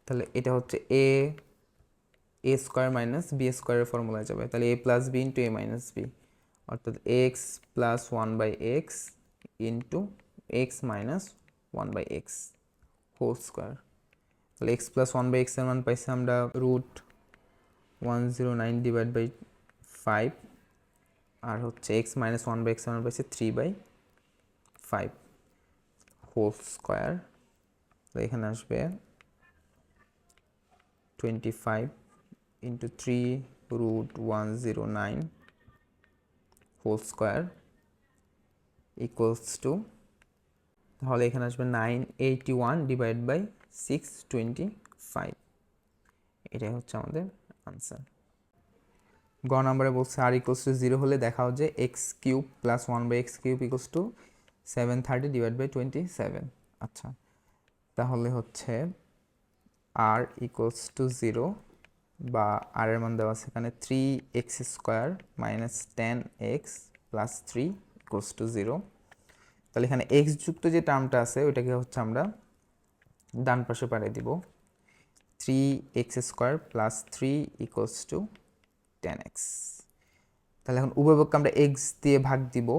তাহলে এটা হচ্ছে এ স্কোয়ার মাইনাস বি স্কোয়ারের ফর্মুলায় যাবে, তাহলে a plus b into a minus b, অর্থাৎ x plus one by x into x minus one by x whole square. তাহলে x plus one by এক্সের মান পাইছি আমরা রুট 109 ডিভাইড বাই 5, আর হচ্ছে এক্স মাইনাস ওয়ান বাই এক্সের মান পাইছি 3/5 হোল স্কোয়ার। তো এখানে আসবে 25 into 3 root 109 whole square equals to, তাহলে এখানে আসবে 981 ডিভাইড বাই 625, এটাই হচ্ছে আমাদের আনসার। গ নাম্বারে বলছে আর ইকুয়ালস টু 0 হলে দেখাও যে x cube plus 1/x cube equals to 730 divide by 27। আচ্ছা, তাহলে হচ্ছে আর ইকুয়ালস টু 0 বা আর এর মান দেওয়া আছে এখানে 3x square minus 10x plus 3 equals to 0। তাহলে এখানে x যুক্ত যে টার্মটা আছে ওইটাকে হচ্ছে আমরা ডান পাশে পাঠিয়ে দিব, 3x square plus 3 equals to 10x। তাহলে এখন উভয়পক্ষকে আমরা x দিয়ে ভাগ দিব,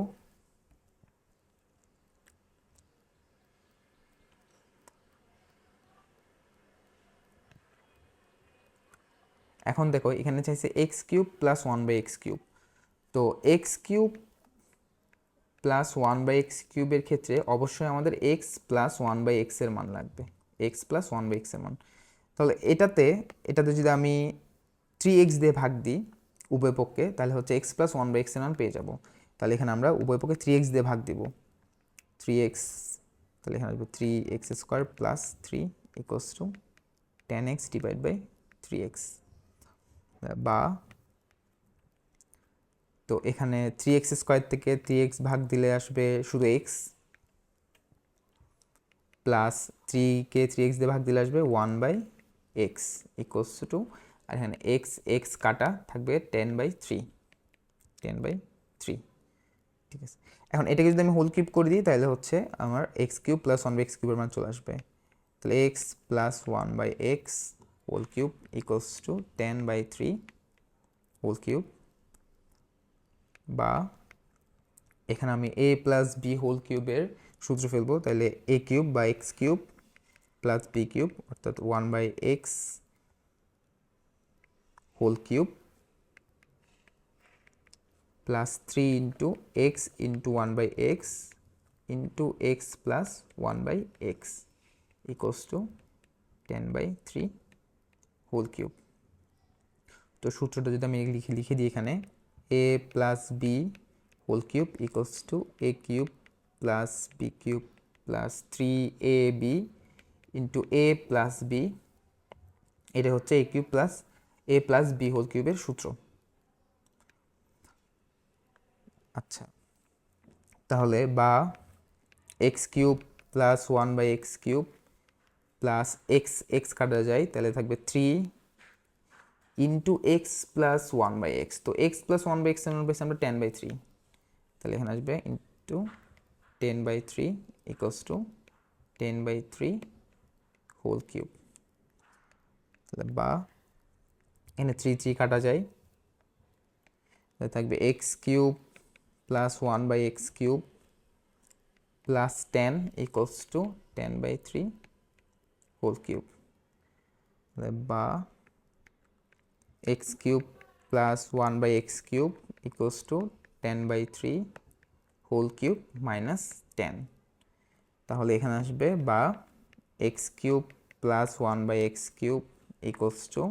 এখন দেখো এখানে চাইছে x cube plus 1/x cube, তো এক্স কিউব প্লাস 1/x কিউবের ক্ষেত্রে অবশ্যই আমাদের এক্স প্লাস 1/x এর মান লাগবে, এক্স প্লাস 1/x এর মান। তাহলে এটাতে যদি আমি 3x দিয়ে ভাগ দিই উভয় পক্ষে, তাহলে হচ্ছে এক্স প্লাস 1/x এর মান পেয়ে যাব। তাহলে এখানে আমরা উভয় পক্ষে 3x দিয়ে ভাগ দিব, 3x, তাহলে এখানে আসবে 3x square plus 3 equals to 10x divide by 3x, বা তো এখানে 3x স্কোয়ার থেকে 3x ভাগ দিলে আসবে শুধু x, প্লাস 3কে 3x দিয়ে ভাগ দিলে আসবে 1/x ইকুয়ালস টু, আর এখানে x কাটা থাকবে 10/3, ঠিক আছে। এখন এটাকে যদি আমি হোল কিউব করে দিই তাহলে হচ্ছে আমার এক্স কিউব প্লাস 1/x কিউবের মান চলে আসবে, তাহলে x plus 1/x whole cube equals to 10/3 whole cube, বা এখানে আমি a প্লাস বি হোল কিউবের সূত্র ফেলবো, তাহলে a কিউব বা x cube plus b cube অর্থাৎ 1/x whole cube plus 3 into x into 1/x into x plus 1/x equals to 10/3 whole cube. তো সূত্রটা যদি আমি লিখে দিই এখানে, a plus b whole cube equals to a cube plus b cube plus 3ab into a plus b, এটা হচ্ছে a cube plus a plus b whole কিউবের সূত্র। আচ্ছা, তাহলে বা x cube plus 1/x cube plus x কাটা যায়, তাহলে থাকবে 3 ইন্টু এক্স প্লাস 1/x, তো এক্স প্লাস 1/x এর মান পেয়েছি আমরা 10/3, তাহলে এখানে আসবে into 10/3 equals to 10/3 whole cube, তাহলে বা এখানে 3 কাটা যায়, তাহলে থাকবে x cube plus 1/x cube plus 10 equals to 10/3 whole cube, বা x cube plus 1/x cube equals to 10/3 whole cube minus 10, তাহলে এখানে আসবে বা x cube plus 1/x cube equals to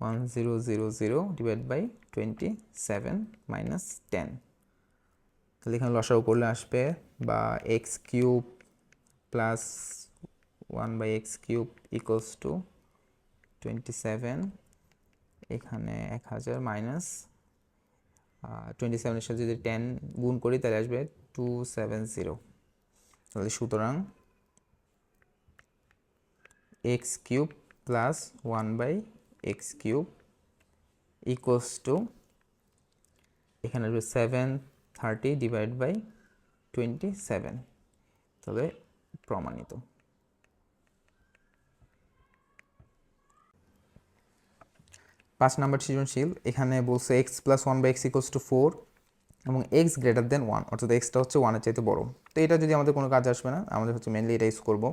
1000 divide by 27 minus 10, তাহলে এখানে লসাগু করলে আসবে বা x cube plus 1/x cube equals two 27, এখানে 1000 মাইনাস 27 এর সাথে যদি 10 গুণ করি তাহলে আসবে 270, তাহলে সুতরাং x cube plus 1/x cube equals to এখানে আসবে 730 ডিভাইড বাই 27, তাহলে প্রমাণিত। 5 নম্বর সৃজনশীল, এখানে বলছে x + 1/x = 4 এবং x > 1, অর্থাৎ এক্সটা হচ্ছে 1-এর চাইতে বড়। তো এটা যদি আমাদের কোনো কাজ আসবে না, আমাদের হচ্ছে মেনলি এটা ইউজ করব।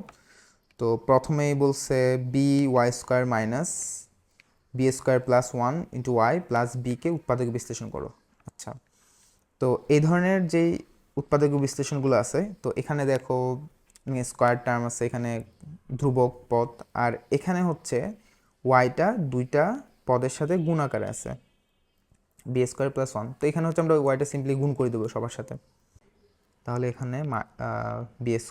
তো প্রথমেই বলছে by² - b² + 1 * y + b কে উৎপাদক বিশ্লেষণ করো। আচ্ছা, তো এই ধরনের যেই উৎপাদক বিশ্লেষণগুলো আছে, তো এখানে দেখো স্কোয়ার টার্ম আছে, এখানে ধ্রুবক পদ, আর এখানে হচ্ছে ওয়াইটা দুইটা পদের সাথে গুণ আকারে আছে, b² + 1। তো এখানে হচ্ছে আমরা ওয়াইটা সিম্পলি গুণ করে দেবো সবার সাথে। তাহলে এখানে b² +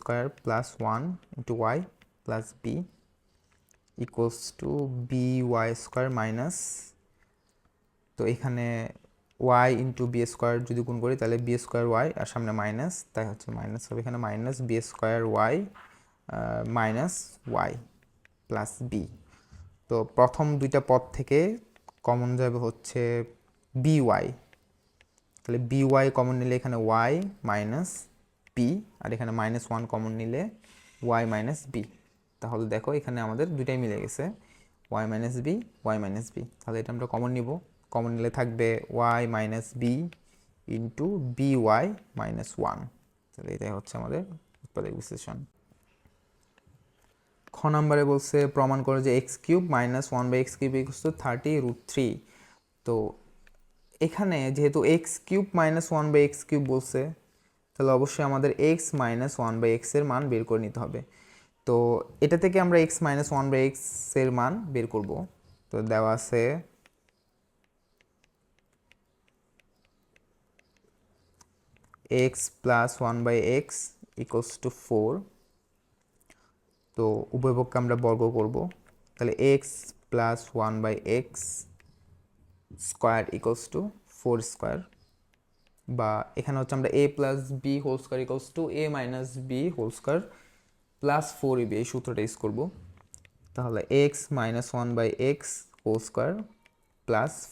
1 * y + b = by² - তো এখানে y * b² যদি গুণ করি তাহলে b²y, আর সামনে মাইনাস, তাই হচ্ছে মাইনাস হবে এখানে, -b²y y + b। তো প্রথম দুইটা পদ থেকে কমন যাবে হচ্ছে by, তাহলে by কমন নিলে এখানে y - b, আর এখানে -1 কমন নিলে y - b। তাহলে দেখো এখানে আমাদের দুইটাই মিলে গেছে, y - b, y - b। তাহলে এটা আমরা কমন নিব, কমন নিলে থাকবে y - b * by - 1। তাহলে এটাই হচ্ছে আমাদের উৎপাদক বিশ্লেষণ। খ নম্বরে বলছে প্রমাণ করো যে x³ - 1/x³ = 30√3। তো এখানে যেহেতু x³ - 1/x³ বলছে, তাহলে অবশ্যই আমাদের x - 1/x এর মান বের করে নিতে হবে। তো এটা থেকে আমরা x - 1/x এর মান বের করব। তো দেওয়া আছে x + 1/x = 4। তো উভয় পক্ষকে আমরা বর্গ করব, তাহলে x + 1/x ² = 4², বা এখানে হচ্ছে আমরা a + b² = a - b² + 4ab এই সূত্রটা ইউজ করব। তাহলে x - 1/x² +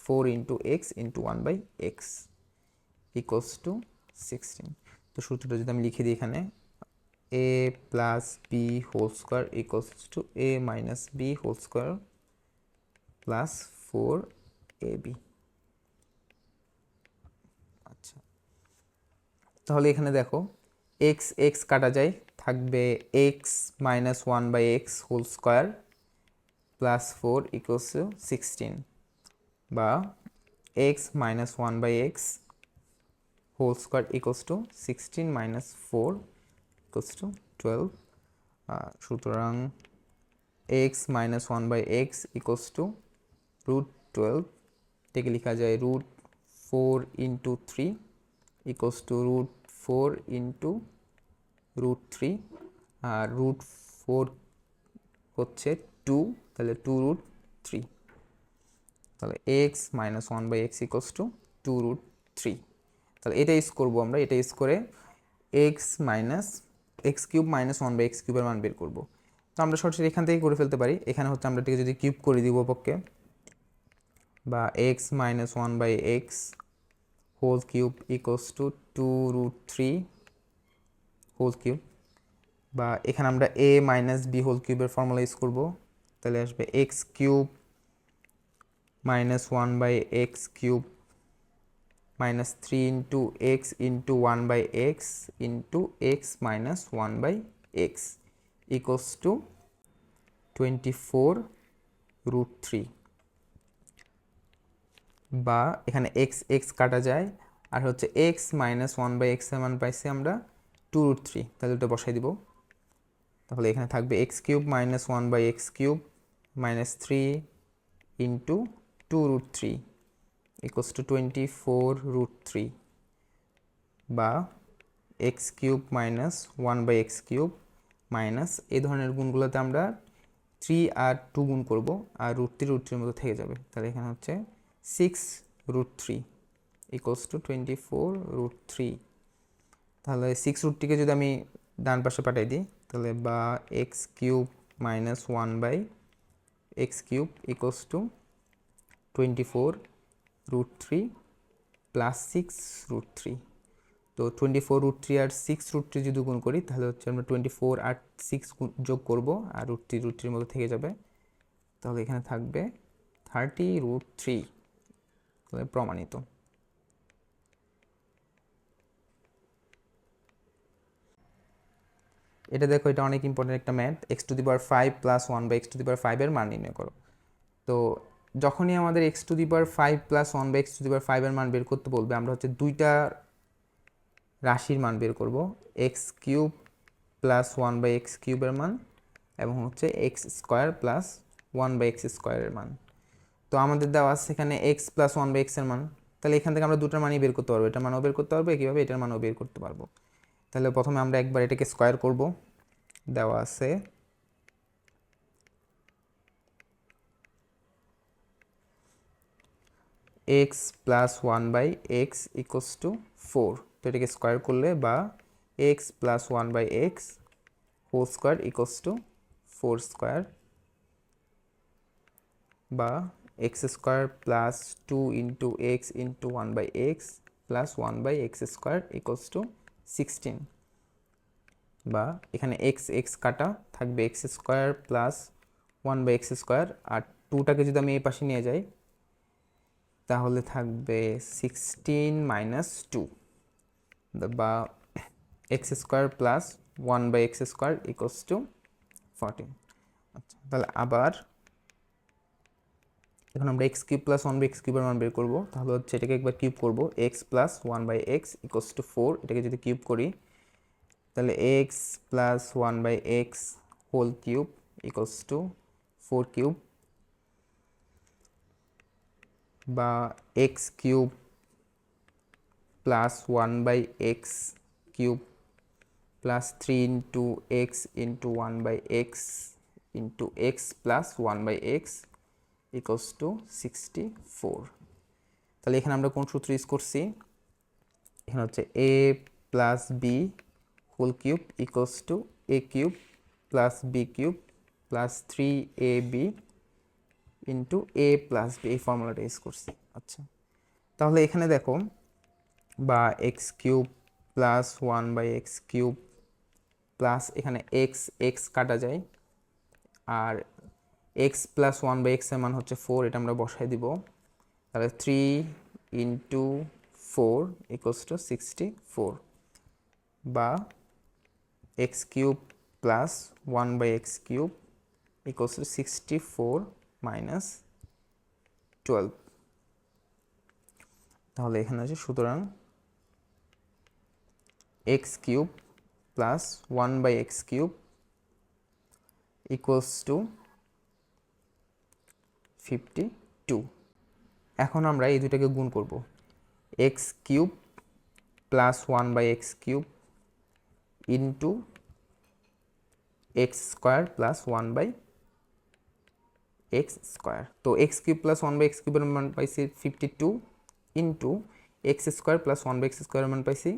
4 × x × 1/x = 16। তো সূত্রটা যদি আমি লিখে দিই এখানে, a + b² = a - b² + 4ab। আচ্ছা, তাহলে এখানে দেখো x x কাটা যায়, থাকবে x - 1/x² + 4 = 16, বা x - 1/x² = 16 - 4 = 12। সুতরাং x - 1/x = √12, থেকে লেখা যায় √4 × 3 = √4 × √3, আর √4 হচ্ছে 2, তাহলে 2√3। তাহলে x - 1/x = 2√3। তাহলে এটা ইউজ করবো আমরা, এটা ইউজ করে x - x³ - 1/x³ এর মান বের করব। তো আমরা সরাসরি এখান থেকে করে ফেলতে পারি। এখানে হচ্ছে আমরা এটাকে যদি কিউব করে দিব পক্ষে, বা x - 1/x³ = 2√3 হোল কিউব, বা এখানে আমরা a - b³ এর ফর্মুলা ইউজ করব। তাহলে আসবে x³ - 1/x³ -3 × x × 1/x × x - 1/x = 24√3, বা এখানে x x কাটা যায়, আর হচ্ছে x - 1/x এর মান পাইছি আমরা 2√3, তাহলে এটা বসাই দিব। তাহলে এখানে থাকবে x³ - 1/x³ -3 × 2√3 = 24√3, বা x³ - 1/x³ মাইনাস এই ধরনের গুণগুলোতে আমরা 3 আর 2 গুণ করব, আর √3 মতো থেকে যাবে। তাহলে এখানে হচ্ছে 6√3 = 24√3। তাহলে 6√3কে যদি আমি ডান পাশে পাঠিয়ে দিই, তাহলে বা x³ - 1/x³ = 24√3 + 6√3। তো তো 24√3 আর 6√3 যদি গুণ করি তাহলে হচ্ছে আমরা 24 আর 6 যোগ করব, আর √3 মধ্যে থেকে যাবে, তাহলে এখানে থাকবে 30√3, তাহলে প্রমাণিত। এটা দেখো, এটা অনেক ইম্পর্টেন্ট একটা ম্যাথ। x⁵ প্লাস 1/x⁵ এর মান নির্ণয় করো। তো যখনই আমাদের x⁵ প্লাস 1/x⁵ এর মান বের করতে বলবে, আমরা হচ্ছে দুইটা রাশির মান বের করব, x³ প্লাস 1/x³ এর মান এবং হচ্ছে x² প্লাস 1/x² এর মান। তো আমাদের দেওয়া আছে এখানে x প্লাস 1/x এর মান, তাহলে এখান থেকে আমরা দুটার মানই বের করতে পারবো, এটার মানও বের করতে পারবো, একইভাবে এটার মানও বের করতে পারবো। তাহলে প্রথমে আমরা একবার এটাকে স্কোয়ার করব, দেওয়া আছে x plus 1/x equals two 4, তো এটাকে স্কোয়ার করলে বা x plus 1/x whole square equals to 4² বা x² plus 2 into x into 1/x plus 1/x² equals to 16, বা এখানে x কাটা থাকবে x² প্লাস 1/x², আর 2টাকে যদি আমি এই পাশে নিয়ে যাই তাহলে থাকবে 16 মাইনাস 2, বা x² plus 1/x² equals two 14। আচ্ছা, তাহলে আবার এখন আমরা x³ প্লাস 1/x³ এর মান বের করবো, তাহলে হচ্ছে এটাকে একবার কিউব করব, x plus 1/x equals two 4, এটাকে যদি কিউব করি তাহলে x plus 1/x whole cube equals to 4³ বা x³ plus 1/x³ plus 3 into x into 1/x into x plus 1/x equals to 64। তাহলে এখানে আমরা কোন সূত্র ইউজ করছি, এখানে হচ্ছে a plus b whole cube equals to a³ plus b³ plus 3ab into a plus b, এই ফর্মুলাটা ইউজ করছি। আচ্ছা, তাহলে এখানে দেখো, বা x³ প্লাস 1/x³ প্লাস এখানে x কাটা যায়, আর x প্লাস 1/x এর মান হচ্ছে 4, এটা আমরা বসাই দিব, তাহলে 3 ইন্টু 4 ইকুয়ালস টু 64, বা x³ plus 1/x³ equals to 64 minus 12, তাহলে এখানে আছে সুতরাং x³ plus 1/x³ equals to 52। এখন আমরা এই দুটাকে গুণ করব, x³ plus 1/x³ into x² plus 1/x², তো x³ প্লাস 1/x³ এর মান পাইছি 52 ইন্টু x² প্লাস 1/x² এর মান পাইছি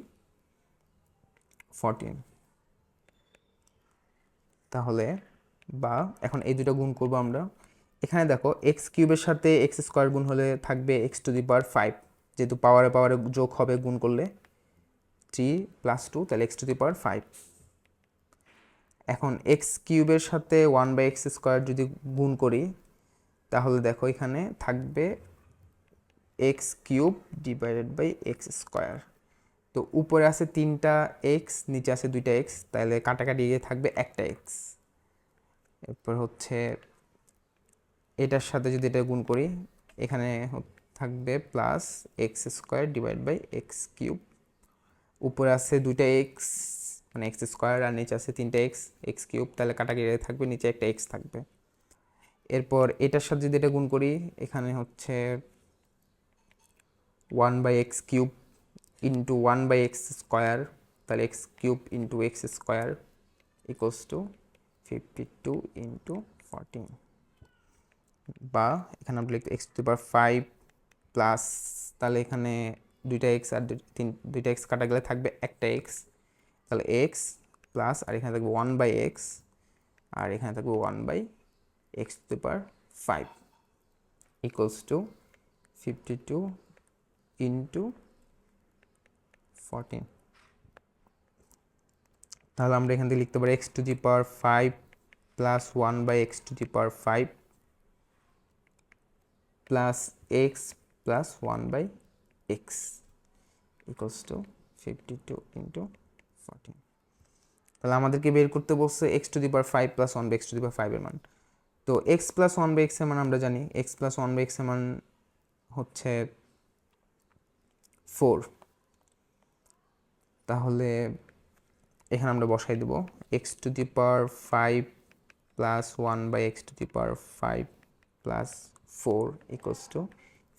14। তাহলে বা এখন এই দুটো গুণ করব আমরা, এখানে দেখো x³ এর সাথে x² গুণ হলে থাকবে x⁵, যেহেতু পাওয়ারে পাওয়ারে যোগ হবে গুণ করলে 3 প্লাস 2, তাহলে x⁵। এখন x³ এর সাথে 1/x² যদি গুণ করি তাহলে দেখো এখানে থাকবে x³ ডিভাইডেড বাই x², তো উপরে আছে 3টা x, নিচে আছে 2টা x, তাহলে কাটাকাটি গিয়ে থাকবে একটা x। এরপর হচ্ছে এটার সাথে যদি এটা গুণ করি এখানে থাকবে plus x² divide by x³, উপরে আছে 2টা x মানে x², আর নিচে আছে 3টা x x³, তাহলে কাটাকাটি থাকবে, নিচে একটা x থাকবে। এরপর এটার সাথে যদি এটা গুণ করি এখানে হচ্ছে 1/x³ ইন্টু 1/x², তাহলে x³ into x² equals to 52 into 14, বা এখানে আমরা লিখতে x⁵ প্লাস, তাহলে এখানে 2টা x আর 2টা x কাটা গেলে থাকবে একটা x, তাহলে x প্লাস, আর এখানে থাকবে 1/x, আর এখানে থাকবে 1/x⁵ ইকুয়ালস টু 52 ইন্টু 14। তাহলে আমরা এখান থেকে লিখতে পারি x to the power 5 plus 1 by x to the power 5 plus x plus 1 by x equals to 52 into 14। তাহলে আমাদেরকে বের করতে বলছে x to the power 5 plus 1 by x to the power 5 এর মান। তো এক্স প্লাস 1 বাই এক্স এর মান আমরা জানি, এক্স প্লাস 1 বাই এক্স এর মান হচ্ছে 4। তাহলে এখানে আমরা বসাই দেব x to the power 5 plus 1 by x to the power 5 plus 4 equals to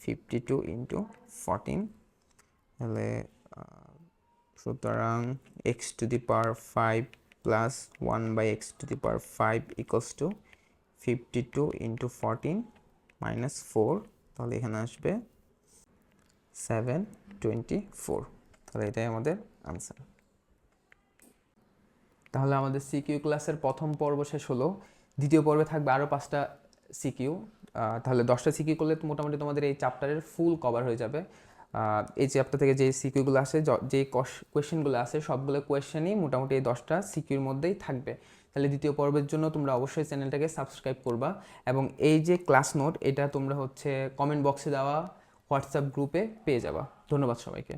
52 into 14। তাহলে সুতরাং x to the power 5 plus 1 by x to the power 5 equals to 52 into 14 minus 4। তাহলে এখানে আসবে 724। তাহলে এটাই আমাদের আনসার। তাহলে আমাদের সিকিউ ক্লাসের প্রথম পর্ব শেষ হলো। দ্বিতীয় পর্বে থাকবে আরও 5টা সিকিউ। তাহলে 10টা সিকিউ করলে মোটামুটি তোমাদের এই চ্যাপ্টারের ফুল কভার হয়ে যাবে। এই চ্যাপ্টার থেকে যে সিকিউগুলো আসে, যে কোয়েশ্চেনগুলো আসে, সবগুলো কোয়েশ্চেনই মোটামুটি এই 10টা সিকিউর মধ্যেই থাকবে। তাহলে দ্বিতীয় পর্বের জন্য তোমরা অবশ্যই চ্যানেলটাকে সাবস্ক্রাইব করবা, এবং এই যে ক্লাস নোট এটা তোমরা কমেন্ট বক্সে দেওয়া হোয়াটসঅ্যাপ গ্রুপে পেয়ে যাবা। ধন্যবাদ সবাইকে।